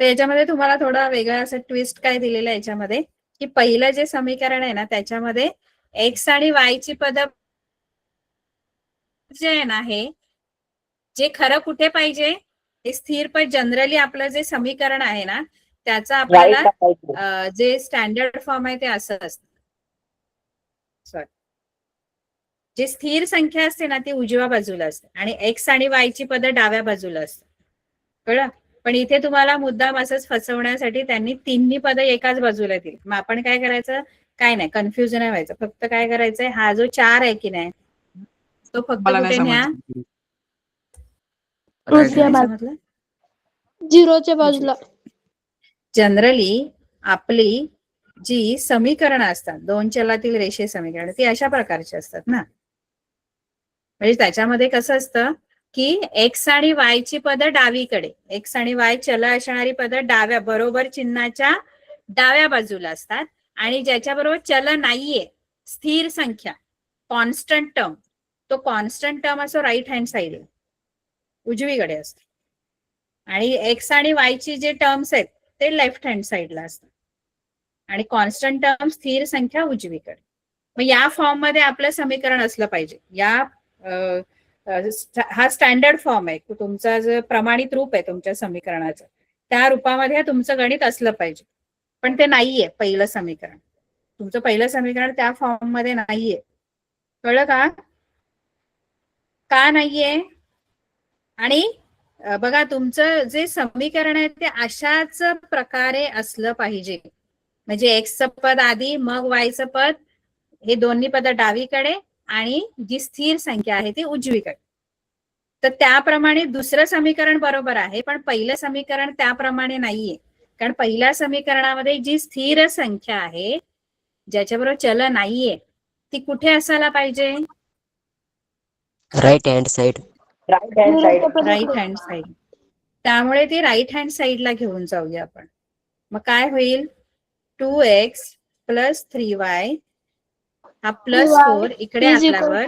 [SPEAKER 1] तर याच्यामध्ये तुम्हाला थोडा वेगळा असं ट्विस्ट काय दिलेलं आहे याच्यामध्ये, की पहिलं जे समीकरण आहे ना त्याच्यामध्ये एक्स आणि वाय ची पद जे आहे ना, हे जे खरं कुठे पाहिजे, हे स्थिर पद जनरली आपलं जे समीकरण आहे ना त्याचा आपल्याला जे स्टँडर्ड फॉर्म आहे ते असं असतं. जे स्थिर संख्या असते ना ती उजव्या बाजूला असते आणि एक्स आणि वाय ची पद डाव्या बाजूला असतात, कळलं? पण इथे तुम्हाला मुद्दाम असंच फसवण्यासाठी त्यांनी तिन्ही पद एकाच बाजूला दिली. मग आपण काय करायचं? काय नाही, कन्फ्युज नाही व्हायचं. फक्त काय करायचंय, हा जो 4 आहे की नाही तो फक्त कुठे न्या,
[SPEAKER 2] उजव्या 0च्या बाजूला.
[SPEAKER 1] जनरली आपली जी समीकरणं असतात 2 चलातील रेषीय समीकरण ती अशा प्रकारची असतात ना, म्हणजे त्याच्यामध्ये कसं असतं की एक्स आणि वाय ची पदं डावीकडे, एक्स आणि वाय चल असणारी पदं डाव्या बरोबर चिन्हाच्या डाव्या बाजूला असतात आणि ज्याच्याबरोबर चल नाहीये, स्थिर संख्या, कॉन्स्टंट टर्म, तो कॉन्स्टंट टर्म असो राईट हँड साईडला उजवीकडे असतो आणि एक्स आणि वाय ची जे टर्म्स आहेत ते लेफ्ट हँड साईडला असतात आणि कॉन्स्टंट टर्म स्थिर संख्या उजवीकडे. मग या फॉर्म मध्ये आपलं समीकरण असलं पाहिजे. हा स्टँडर्ड फॉर्म आहे, तुमचा जो प्रमाणित रूप आहे तुमच्या समीकरणाचं, त्या रूपामध्ये तुमचं गणित असलं पाहिजे. पण ते नाहीये पहिलं समीकरण, तुमचं पहिलं समीकरण त्या फॉर्म मध्ये नाहीये. कळलं का? का नाहीये? आणि बघा तुमचं जे समीकरण आहे ते अशाच प्रकारे असलं पाहिजे. म्हणजे एक्सचं पद आधी, मग वायचं पद, हे दोन्ही पद डावीकडे आणि जी स्थिर संख्या आहे ती उजवीकडे. तर त्याप्रमाणे दुसरं समीकरण बरोबर आहे, पण पहिलं समीकरण त्याप्रमाणे नाहीये. कारण पहिल्या समीकरणामध्ये जी स्थिर संख्या आहे ज्याच्याबरोबर चल नाहीये ती कुठे असायला पाहिजे?
[SPEAKER 6] Right hand side.
[SPEAKER 3] Right hand side.
[SPEAKER 1] Right hand side. त्यामुळे ती राईट हँड साइडला घेऊन जाऊया आपण. मग काय होईल? 2x प्लस 3y हा प्लस 4 इकडे आल्यावर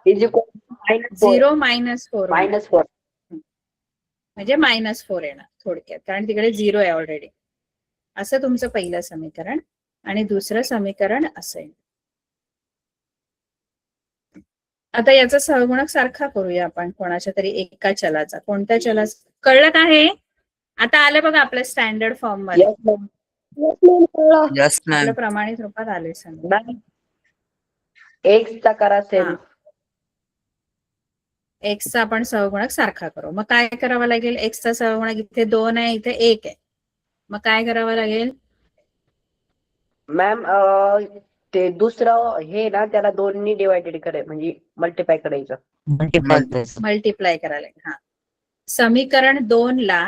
[SPEAKER 3] इज इक्वल
[SPEAKER 1] 0 मायनस 4
[SPEAKER 3] -4
[SPEAKER 1] म्हणजे -4 येणार थोडक्यात, कारण तिकडे 0 आहे ऑलरेडी. असं तुमचं पहिलं समीकरण आणि दुसरं समीकरण असं आहे. आता याचा सहगुणक सारखा करूया आपण कोणाच्या तरी एका चलाचा. कोणत्या चलाचा? कळलं का हे? आता आलं बघा आपल्या स्टँडर्ड फॉर्म मध्ये,
[SPEAKER 5] यस
[SPEAKER 1] आपल्या
[SPEAKER 5] मॅम.
[SPEAKER 1] प्रमाणित रूपात आले समीकरण.
[SPEAKER 3] एक्स चा करा सेम.
[SPEAKER 1] एक्सचा आपण सहगुणक सारखा करू. मग काय करावं लागेल? एक्सचा सहगुणक इथे 2 आहे, इथे 1 आहे. मग काय करावं लागेल?
[SPEAKER 3] मॅम ते दुसरं हे ना त्याला 2 नी डिवायडेड करायचं, म्हणजे मल्टिप्लाय करायचं.
[SPEAKER 1] मल्टिप्लाय करायला लागेल. हा, समीकरण 2 ला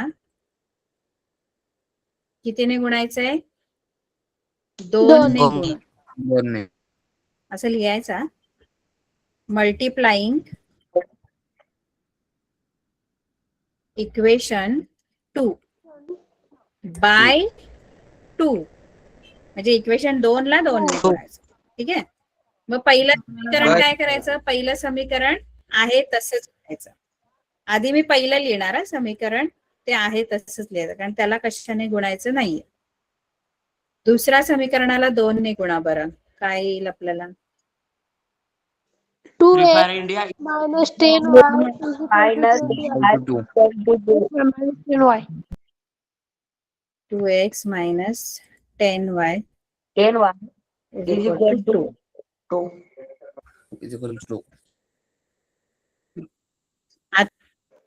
[SPEAKER 1] कितीने गुणायचंय? 2 ने गुणून असं लिहायचा. मल्टिप्लाइंग इक्वेशन 2 बाय 2 म्हणजे इक्वेशन 2 ला 2 ने गुणायचं. ठीक आहे. मग पहिलं समीकरण काय करायचं? पहिलं समीकरण आहे तसंच लिहायचं. आधी मी पहिलं लिहिणार आहे समीकरण, ते आहे तसंच लिहायचं, कारण त्याला कशाने गुणायचं नाहीये. दुसऱ्या समीकरणाला 2 ने गुणा. बरं काय येईल आपल्याला?
[SPEAKER 2] 2x minus 10y
[SPEAKER 3] minus
[SPEAKER 2] 10y.
[SPEAKER 1] 2x minus 10y
[SPEAKER 3] 10y
[SPEAKER 1] is
[SPEAKER 3] is
[SPEAKER 1] equal
[SPEAKER 3] equal
[SPEAKER 1] to
[SPEAKER 3] to 2.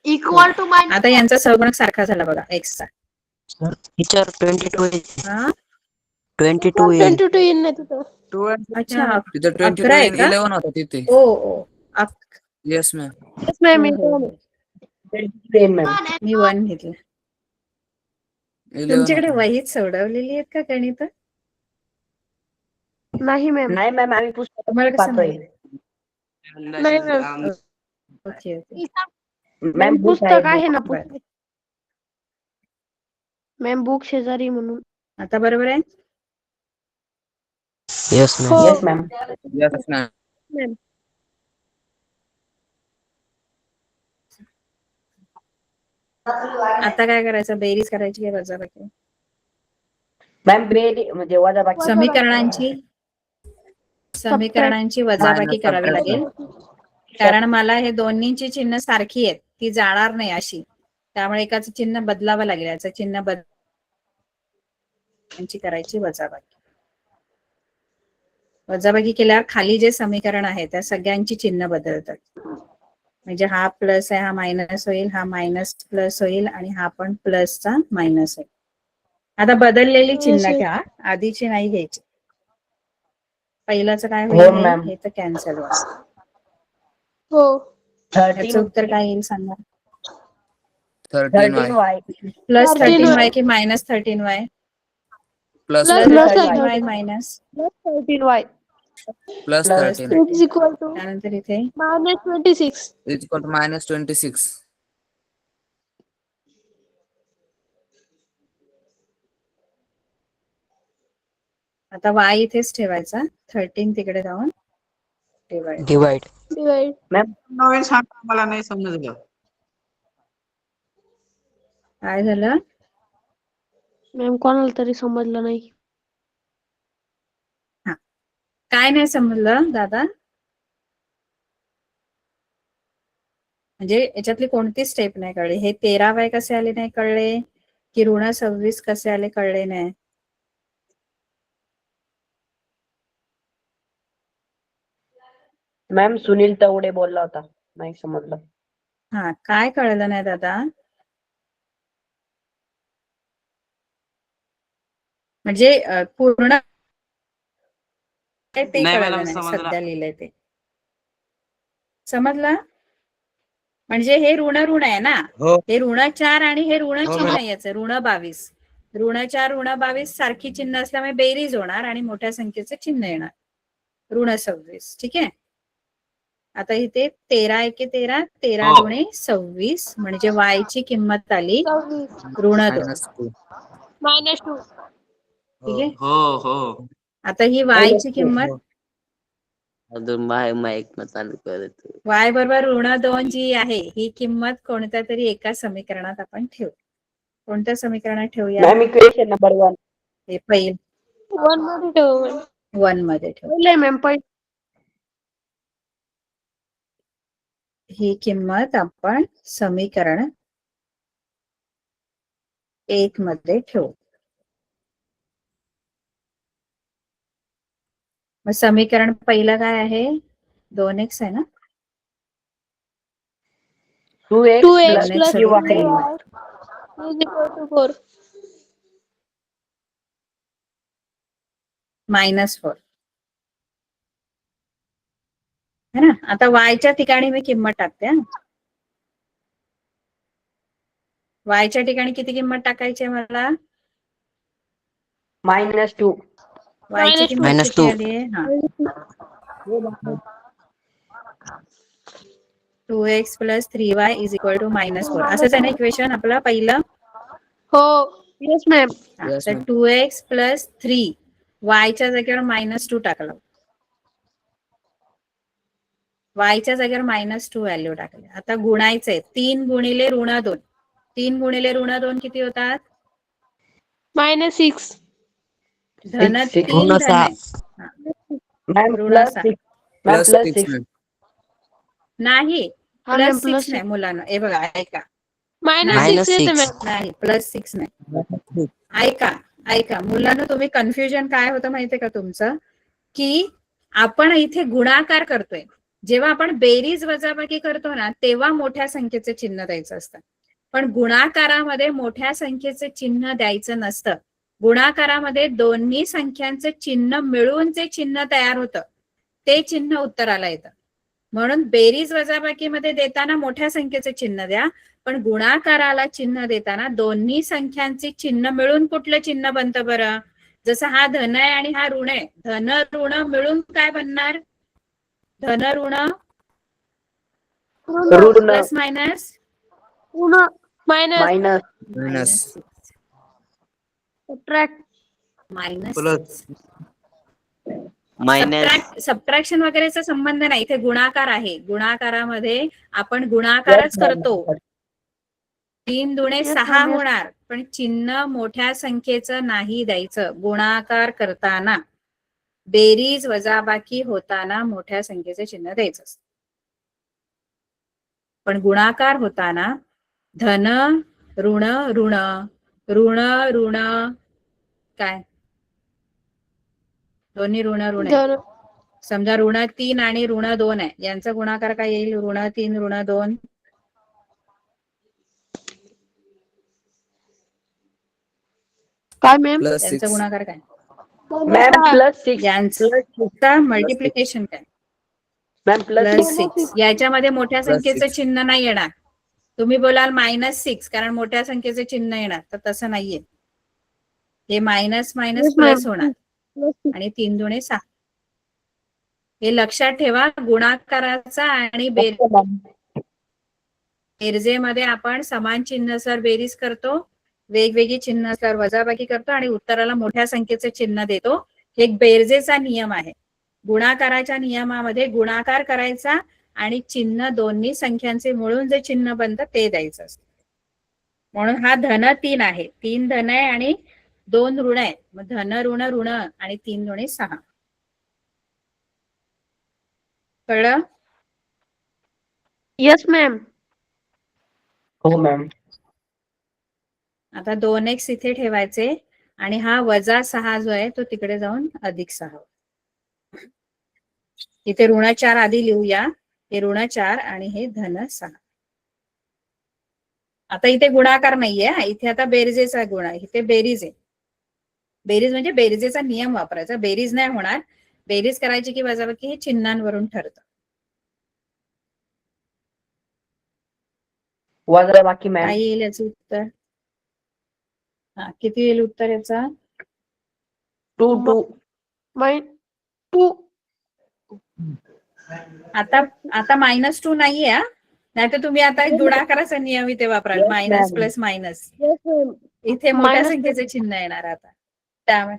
[SPEAKER 2] Equal to minus.
[SPEAKER 1] आता यांचा सहगुणक सारखा झाला बघा एक्सचा.
[SPEAKER 6] टीचर 22
[SPEAKER 1] हा
[SPEAKER 6] 22 येईल.
[SPEAKER 2] 22 येईल ना तिथं.
[SPEAKER 1] अच्छा,
[SPEAKER 5] तिथं
[SPEAKER 1] 11 आहे का?
[SPEAKER 5] 11 होता तिथे.
[SPEAKER 1] ओ ओ
[SPEAKER 5] येस मॅम.
[SPEAKER 2] Yes, ma'am.
[SPEAKER 1] मी 1 घेतलं. तुमच्याकडे वहीत सोडवलेली आहेत का गणित?
[SPEAKER 2] नाही मॅम.
[SPEAKER 3] नाही मॅम, आम्ही
[SPEAKER 1] तुम्हाला
[SPEAKER 3] पुस्तक
[SPEAKER 1] कसं
[SPEAKER 3] पाहतोय.
[SPEAKER 2] नाही मॅम.
[SPEAKER 1] Okay okay.
[SPEAKER 3] मॅम
[SPEAKER 2] पुस्तक आहे ना
[SPEAKER 1] बरं.
[SPEAKER 2] पुस्तक. मॅम बुक शेजारी म्हणून.
[SPEAKER 1] आता बरोबर आहे?
[SPEAKER 6] Yes ma'am.
[SPEAKER 2] हो.
[SPEAKER 3] Yes ma'am.
[SPEAKER 5] Yes ma'am.
[SPEAKER 2] Ma'am.
[SPEAKER 1] आता काय करायचं? बेरीज करायची की वजाबाकी?
[SPEAKER 3] मॅम बेरी म्हणजे वजाबाकी.
[SPEAKER 1] समीकरणांची वजाबाकी करावी लागेल, कारण मला हे दोन्हीची चिन्ह सारखी आहेत, ती जाणार नाही अशी. त्यामुळे एकाचं चिन्ह बदलावं लागेल. याचं चिन्ह करायची वजाबाकी. वजाबाकी केल्यावर खाली जे समीकरण आहे त्या सगळ्यांची चिन्ह बदलतात. म्हणजे हा प्लस आहे, हा मायनस होईल, हा मायनस प्लस होईल आणि हा पण प्लसचा मायनस होईल. आता बदललेली चिन्ह घ्या, आधीची नाही घ्यायची. पहिल्याचं काय
[SPEAKER 3] हो
[SPEAKER 1] होईल?
[SPEAKER 3] मॅम.
[SPEAKER 1] हे तर कॅन्सल होईल.
[SPEAKER 2] हो.
[SPEAKER 1] याचं उत्तर काय येईल सांगा?
[SPEAKER 5] 13y
[SPEAKER 1] plus
[SPEAKER 2] 13y.
[SPEAKER 1] 13y की minus 13y?
[SPEAKER 5] Plus
[SPEAKER 2] Plus
[SPEAKER 1] 13y
[SPEAKER 2] 13y.
[SPEAKER 1] Minus
[SPEAKER 2] 13y.
[SPEAKER 5] Plus
[SPEAKER 3] Plus
[SPEAKER 5] 13
[SPEAKER 2] is equal to
[SPEAKER 1] त्यानंतर इथे
[SPEAKER 2] -26.
[SPEAKER 5] Is equal to -26.
[SPEAKER 1] आता y इथेच ठेवायचा, 13 तिकडे जाऊन डिवाइड.
[SPEAKER 6] Divide.
[SPEAKER 2] डिवाइड.
[SPEAKER 7] नवीन सांगा, मला नाही समजलं.
[SPEAKER 1] काय झालं?
[SPEAKER 2] मॅम कोणाला तरी समजलं नाही.
[SPEAKER 1] काय नाही समजलं दादा? म्हणजे याच्यातली कोणती स्टेप नाही कळली? हे 13y कसे आले नाही कळले, की -26 कसे आले कळले नाही?
[SPEAKER 3] मॅम सुनील तवडे बोलला होता, नाही समजलं.
[SPEAKER 1] हा, काय कळलं नाही दादा? म्हणजे पूर्ण ते
[SPEAKER 7] नाही
[SPEAKER 1] कळलं
[SPEAKER 7] मॅडम,
[SPEAKER 1] नाही,
[SPEAKER 7] समजलं.
[SPEAKER 1] सध्या लिहिलंय ते समजलं? म्हणजे हे ऋण आहे ना,
[SPEAKER 7] हो.
[SPEAKER 1] हे -4 आणि हे ऋण
[SPEAKER 7] हो,
[SPEAKER 1] चिन्ह
[SPEAKER 7] मॅडम.
[SPEAKER 1] याचं -22. -4 -22 सारखी चिन्ह असल्यामुळे बेरीज होणार आणि मोठ्या संख्येचं चिन्ह येणार, -26. ठीक आहे. आता इथे 13 एके 13, 13
[SPEAKER 7] हो.
[SPEAKER 1] दुणे 26, म्हणजे y ची किंमत आली
[SPEAKER 2] 26.
[SPEAKER 1] -2.
[SPEAKER 5] -2.
[SPEAKER 2] -2.
[SPEAKER 1] ठीक आहे.
[SPEAKER 7] हो हो.
[SPEAKER 1] आता ही y ची किंमत
[SPEAKER 6] अजून माईक मग चालू करत.
[SPEAKER 1] y बरोबर -2 जी आहे, ही किंमत कोणत्या तरी एका समीकरणात आपण ठेवू. कोणत्या समीकरणात ठेवूया?
[SPEAKER 3] Ma'am equation number 1.
[SPEAKER 1] हे पहिल
[SPEAKER 2] 1 मध्ये ठेवू मॅम.
[SPEAKER 1] 1 मध्ये ठेवू.
[SPEAKER 2] पहिले मॅम पहिले.
[SPEAKER 1] ही किंमत आपण समीकरण 1 मध्ये ठेवू. मग समीकरण पहिलं काय आहे? 2x आहे ना,
[SPEAKER 3] 2x
[SPEAKER 2] 2x
[SPEAKER 3] plus
[SPEAKER 2] plus
[SPEAKER 1] 3y
[SPEAKER 2] 3y is equal to 4.
[SPEAKER 1] -4 है ना. आता y च्या ठिकाणी मी किंमत टाकते. y च्या ठिकाणी किती किंमत टाकायची आहे मला?
[SPEAKER 3] -2.
[SPEAKER 1] y ची किंमत
[SPEAKER 6] -2.
[SPEAKER 1] किती आली आहे? हा, 2x plus 3y is equal to -4. असंच आहे ना इक्वेशन आपलं पहिलं?
[SPEAKER 2] हो. Yes ma'am.
[SPEAKER 1] हा,
[SPEAKER 5] Yes,
[SPEAKER 1] तर
[SPEAKER 5] ma'am.
[SPEAKER 1] 2x plus 3 y च्या जागेवर -2 टाकलं. y च्या जागेवर -2 व्हॅल्यू टाकली. आता गुणायचंय 3 गुणिले -2. 3 गुणिले -2 किती होतात?
[SPEAKER 2] -6.
[SPEAKER 1] धन
[SPEAKER 3] 6.
[SPEAKER 1] 3
[SPEAKER 6] ऋण
[SPEAKER 1] धन
[SPEAKER 6] सहा.
[SPEAKER 1] आहे.
[SPEAKER 3] मॅम
[SPEAKER 1] ऋण
[SPEAKER 3] plus
[SPEAKER 1] 6
[SPEAKER 3] 6. Ma'am
[SPEAKER 5] plus
[SPEAKER 3] plus
[SPEAKER 5] 6
[SPEAKER 3] 6.
[SPEAKER 5] Ma'am.
[SPEAKER 1] नाही,
[SPEAKER 2] हा मॅम
[SPEAKER 1] +6
[SPEAKER 2] प्लस
[SPEAKER 1] नाही मुलांना. हे बघा ऐका,
[SPEAKER 2] -6 येते
[SPEAKER 6] -6.
[SPEAKER 2] मॅम.
[SPEAKER 1] नाही +6 नाही. ऐका मुलांना, तुम्ही कन्फ्युजन काय होतं माहितीये का तुमचं, की आपण इथे गुणाकार करतोय. जेव्हा आपण बेरीज वजाबाकी करतो ना, तेव्हा मोठ्या संख्येचे चिन्ह द्यायचं असतं. पण गुणाकारामध्ये मोठ्या संख्येचे चिन्ह द्यायचं नसतं. गुणाकारामध्ये दोन्ही संख्यांचे चिन्ह मिळून जे चिन्ह तयार होतं, ते चिन्ह उत्तराला येतं. म्हणून बेरीज वजाबाकीमध्ये देताना मोठ्या संख्येचे चिन्ह द्या, पण गुणाकाराला चिन्ह देताना दोन्ही संख्यांचे चिन्ह मिळून कुठलं चिन्ह बनतं बरं? जसं हा धन आहे आणि हा ऋण आहे, धन ऋण मिळून काय बनणार? धन ऋण
[SPEAKER 3] ऋण
[SPEAKER 1] प्लस मायनस
[SPEAKER 2] ऋण minus
[SPEAKER 3] minus
[SPEAKER 5] minus
[SPEAKER 2] subtract.
[SPEAKER 7] Plus
[SPEAKER 1] subtraction वगैरेचा संबंध नाही, इथे गुणाकार आहे. गुणाकारामध्ये आपण गुणाकारच करतो. 3 दुणे
[SPEAKER 2] Yes,
[SPEAKER 1] 6
[SPEAKER 2] ma'am, yes.
[SPEAKER 1] होणार, पण चिन्ह मोठ्या संख्येचं नाही द्यायचं. गुणाकार करताना, बेरीज वजाबाकी होताना मोठ्या संख्येचे चिन्ह द्यायचं असतं. पण गुणाकार होताना धन ऋण ऋण ऋण ऋण काय, दोन्ही ऋण ऋण आहे.
[SPEAKER 2] धन
[SPEAKER 1] समजा ऋण 3 आणि ऋण 2 आहे, यांचा गुणाकार काय येईल? ऋण 3 ऋण 2.
[SPEAKER 2] काय मॅम?
[SPEAKER 5] प्लस
[SPEAKER 1] यांचा
[SPEAKER 5] 6
[SPEAKER 1] गुणाकार काय?
[SPEAKER 3] Ma'am plus 6.
[SPEAKER 1] यांचा मल्टिप्लिकेशन काय?
[SPEAKER 3] Ma'am plus
[SPEAKER 1] plus
[SPEAKER 3] 6.
[SPEAKER 1] 6. याच्यामध्ये मोठ्या
[SPEAKER 5] Plus
[SPEAKER 1] संख्येचं
[SPEAKER 5] 6.
[SPEAKER 1] चिन्ह नाही येणार. तुम्ही बोलाल -6 कारण मोठ्या संख्येचे चिन्ह येणार, तर तसं नाहीये. हे minus minus
[SPEAKER 2] Yes,
[SPEAKER 1] plus
[SPEAKER 2] ma'am.
[SPEAKER 1] होणार
[SPEAKER 2] Plus 6.
[SPEAKER 1] आणि 3 दुणे 6. हे लक्षात ठेवा. गुणाकाराचा आणि
[SPEAKER 3] ओके मॅम.
[SPEAKER 1] बेरजेमध्ये आपण समान चिन्हासर बेरीज करतो, वेगवेगळी चिन्हासर वजाबाकी करतो आणि उत्तराला मोठ्या संख्येचे चिन्ह देतो. हे एक बेरजेचा नियम आहे. गुणाकाराच्या नियमामध्ये गुणाकार करायचा आणि चिन्ह दोन्ही संख्यांचे मिळून जे चिन्ह बनतं ते द्यायचं असतं. म्हणून हा धन 3 आहे. 3 धन आहे आणि 2 ऋण आहे. मग धन ऋण ऋण आणि 3 दुणे 6. कळलं?
[SPEAKER 2] Yes ma'am.
[SPEAKER 3] हो मॅम.
[SPEAKER 1] आता 2x इथे ठेवायचे आणि हा -6 जो आहे तो तिकडे जाऊन +6. इथे ऋण 4 आधी लिहूया. हे ऋण 4 आणि हे धन 6. आता इथे गुणाकार नाहीये. इथे आता बेरजेचा गुण आहे. इथे बेरीज आहे. बेरीज म्हणजे बेरजेचा नियम वापरायचा. बेरीज नाही होणार. बेरीज करायची की वजाबाकी हे चिन्हांवरून ठरतं.
[SPEAKER 3] वजाबाकी मॅम.
[SPEAKER 1] काय येईल याचं उत्तर? हा, किती येईल उत्तर याचा?
[SPEAKER 3] 2 2.
[SPEAKER 2] -2.
[SPEAKER 1] आता -2 नाहीये हा. नाहीतर तुम्ही आता गुणाकाराचा नियम इथे वापराल.
[SPEAKER 3] Yes,
[SPEAKER 1] minus
[SPEAKER 3] ma'am.
[SPEAKER 1] Plus minus.
[SPEAKER 2] Yes ma'am.
[SPEAKER 1] इथे मोठ्या
[SPEAKER 2] Minus
[SPEAKER 1] संख्येचे चिन्ह येणार आता. त्यामुळे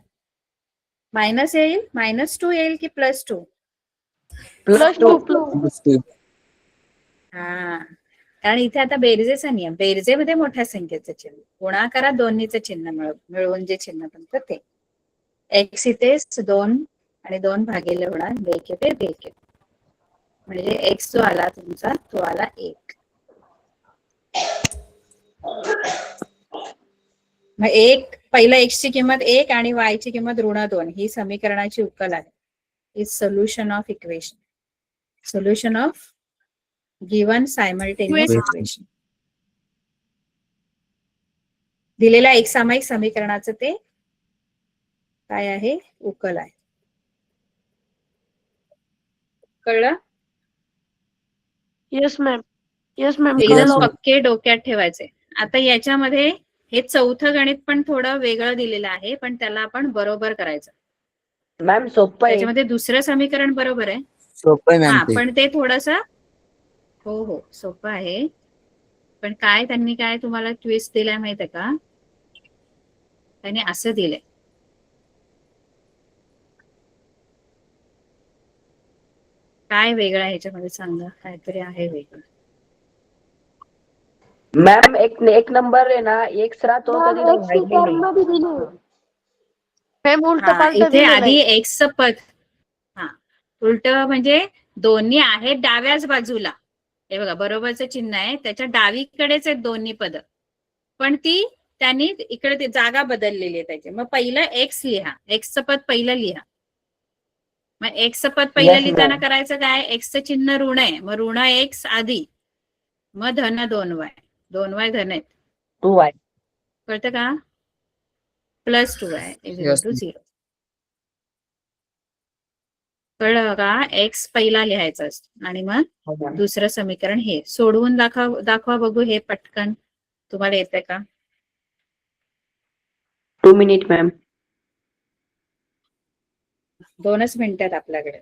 [SPEAKER 1] मायनस येईल, -2 येईल की +2?
[SPEAKER 2] +2.
[SPEAKER 1] हा, कारण इथे आता बेरजेचा नियम. बेरजेमध्ये मोठ्या संख्येचे चिन्ह, गुणाकारात दोन्हीचे चिन्ह मिळवून जे चिन्ह बनतं ते. x इथे 2 आणि 2 भागिले होणार 2 ते 2. म्हणजे x जो आला तुमचा तो आला 1. मग 1 पहिला x ची किंमत 1 आणि y ची किंमत -2 ही समीकरणाची उकल आहे. Is solution of equation. Solution of given simultaneous equation. दिलेल्या एक सामायिक समीकरणाचं ते काय आहे? उकल आहे. कळलं?
[SPEAKER 2] Yes ma'am. Yes ma'am.
[SPEAKER 1] एकदम पक्के डोक्यात ठेवायचे. आता याच्यामध्ये हे चौथं गणित पण थोडं वेगळं दिलेलं आहे, पण त्याला आपण बरोबर करायचं.
[SPEAKER 3] मॅम सोपं आहे.
[SPEAKER 1] त्याच्यामध्ये दुसरं समीकरण बरोबर आहे.
[SPEAKER 5] सोपं आहे
[SPEAKER 1] हा,
[SPEAKER 5] मॅम ते.
[SPEAKER 1] पण ते थोडस हो सोपं आहे. पण त्यांनी काय तुम्हाला ट्विस्ट दिलाय माहित आहे का? त्यांनी असं दिलंय. काय वेगळं आहे ह्याच्यामध्ये सांगा. काहीतरी आहे वेगळं.
[SPEAKER 3] मॅम एक नंबर आहे ना, एक्स राहतो कधी व्हायला
[SPEAKER 2] मॅम उलट
[SPEAKER 1] हा,
[SPEAKER 2] पालट
[SPEAKER 1] इथे
[SPEAKER 2] दिलेलं
[SPEAKER 1] आधी
[SPEAKER 2] आहे.
[SPEAKER 1] एक्स पद. हा, उलट म्हणजे दोन्ही आहेत डाव्याच बाजूला. हे बघा बरोबरचं चिन्ह आहे. त्याच्या डावीकडेच आहेत दोन्ही पद. पण त्यांनी इकडे ती जागा बदललेली आहे त्याची. मग पहिलं एक्स लिहा. एक्सचं पद पहिलं लिहा. मग एक्सचं पद पहिलं
[SPEAKER 3] Yes,
[SPEAKER 1] लिहिताना
[SPEAKER 3] ma'am.
[SPEAKER 1] करायचं काय? एक्सचं चिन्ह ऋण आहे. मग ऋण x आधी. मग धन 2y. 2y धन आहेत.
[SPEAKER 3] 2y.
[SPEAKER 1] कळतं का? +2y
[SPEAKER 5] Yes.
[SPEAKER 1] = 0. कळलं का? एक्स पहिला लिहायचा असतो आणि मग
[SPEAKER 3] हो मॅम.
[SPEAKER 1] दुसरं समीकरण हे सोडवून दाखवा बघू हे पटकन. तुम्हाला येतंय का?
[SPEAKER 3] 2 मिनिट मॅम.
[SPEAKER 1] 2च मिनिटात आपल्याकडे.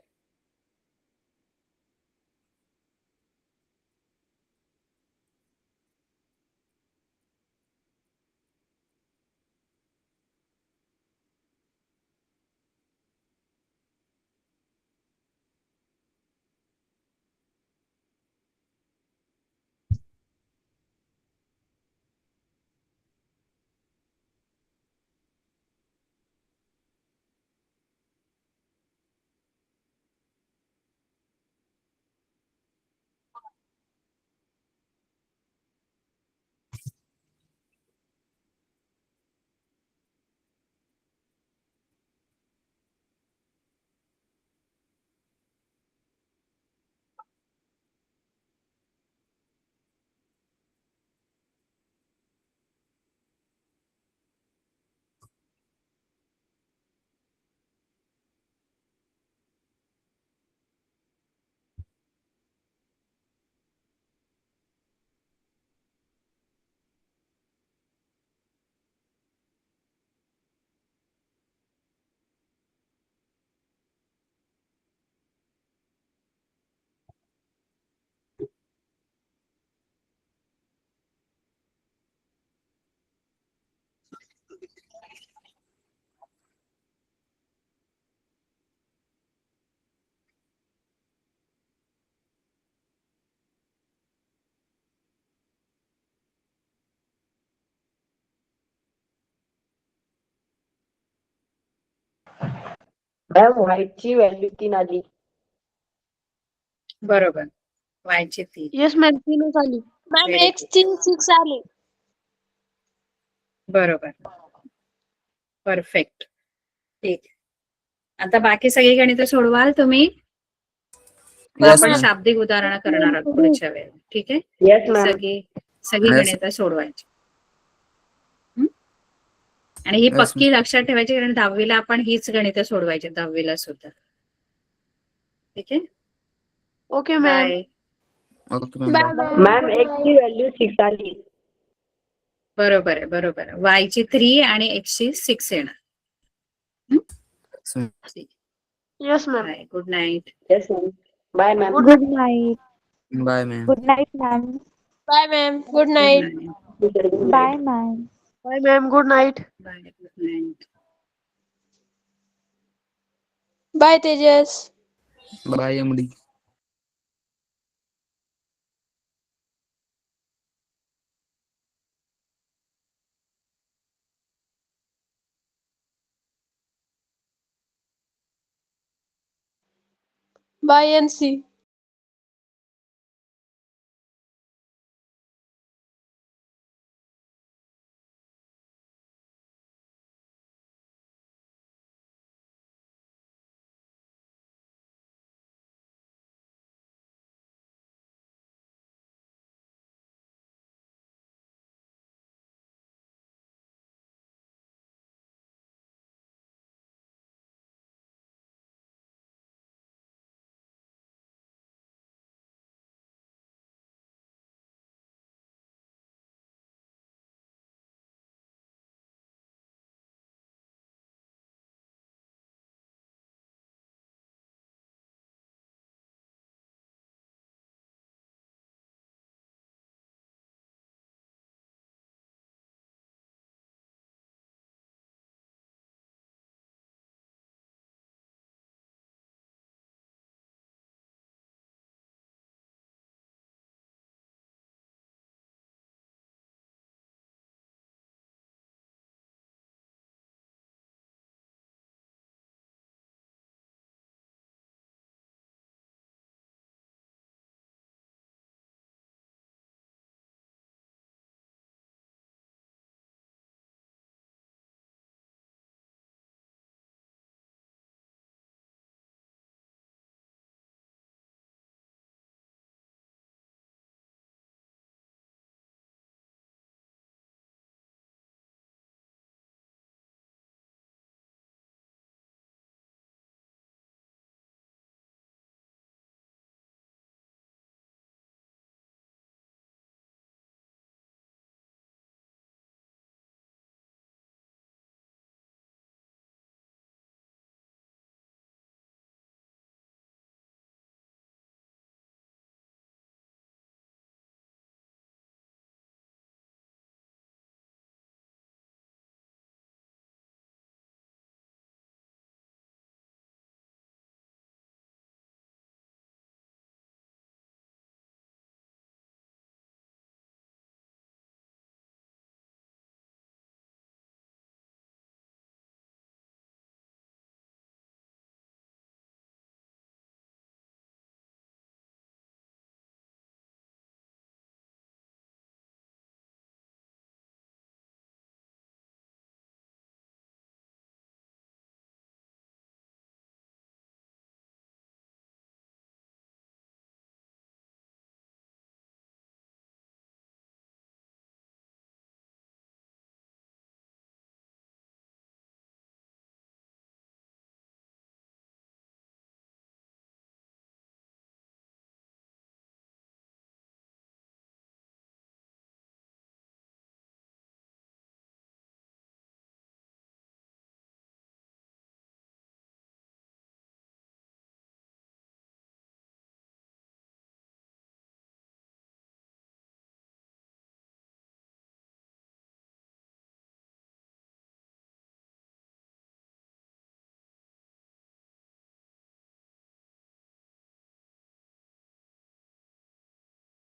[SPEAKER 3] मॅम व्हाईटची व्हॅल्यू 3 आली.
[SPEAKER 1] बरोबर. वायची 3.
[SPEAKER 2] येस मॅम 3च आली. मॅम
[SPEAKER 1] Very
[SPEAKER 2] एक्स ची 6 आली.
[SPEAKER 1] बरोबर. परफेक्ट. ठीक. आता बाकी सगळी गणितं सोडवाल तुम्ही? मग
[SPEAKER 5] Yes,
[SPEAKER 1] आपण
[SPEAKER 5] ma'am.
[SPEAKER 1] शाब्दिक उदाहरणं करणार आहोत पुढच्या वेळेला. ठीक आहे?
[SPEAKER 3] Yes ma'am.
[SPEAKER 1] सगळी
[SPEAKER 5] Yes.
[SPEAKER 1] गणितं सोडवायची. हं? आणि ही
[SPEAKER 5] Yes,
[SPEAKER 1] पक्की लक्षात ठेवायची कारण 10वीला आपण हीच गणितं सोडवायची 10वीला सुद्धा. ठीक आहे?
[SPEAKER 2] Okay ma'am.
[SPEAKER 1] Bye.
[SPEAKER 5] Okay, ma'am.
[SPEAKER 2] Bye
[SPEAKER 5] Bye.
[SPEAKER 3] Ma'am एक्सची व्हॅल्यू 6 आली.
[SPEAKER 1] बरोबर आहे, बरोबर आहे. वायची 3 आणि एक्सची 6 येणार.
[SPEAKER 5] Yes, ma'am.
[SPEAKER 1] ठीक.
[SPEAKER 2] Yes ma'am.
[SPEAKER 1] Bye. Good night.
[SPEAKER 3] Yes ma'am. Bye ma'am.
[SPEAKER 2] Good night.
[SPEAKER 5] Bye, ma'am.
[SPEAKER 8] Good night ma'am.
[SPEAKER 2] Bye ma'am. Good
[SPEAKER 1] good
[SPEAKER 2] night.
[SPEAKER 1] Night.
[SPEAKER 8] Bye ma'am.
[SPEAKER 2] Bye ma'am. Good night.
[SPEAKER 1] Bye. Good night.
[SPEAKER 2] Bye Tejas.
[SPEAKER 5] Bye, MD.
[SPEAKER 2] Bye NC.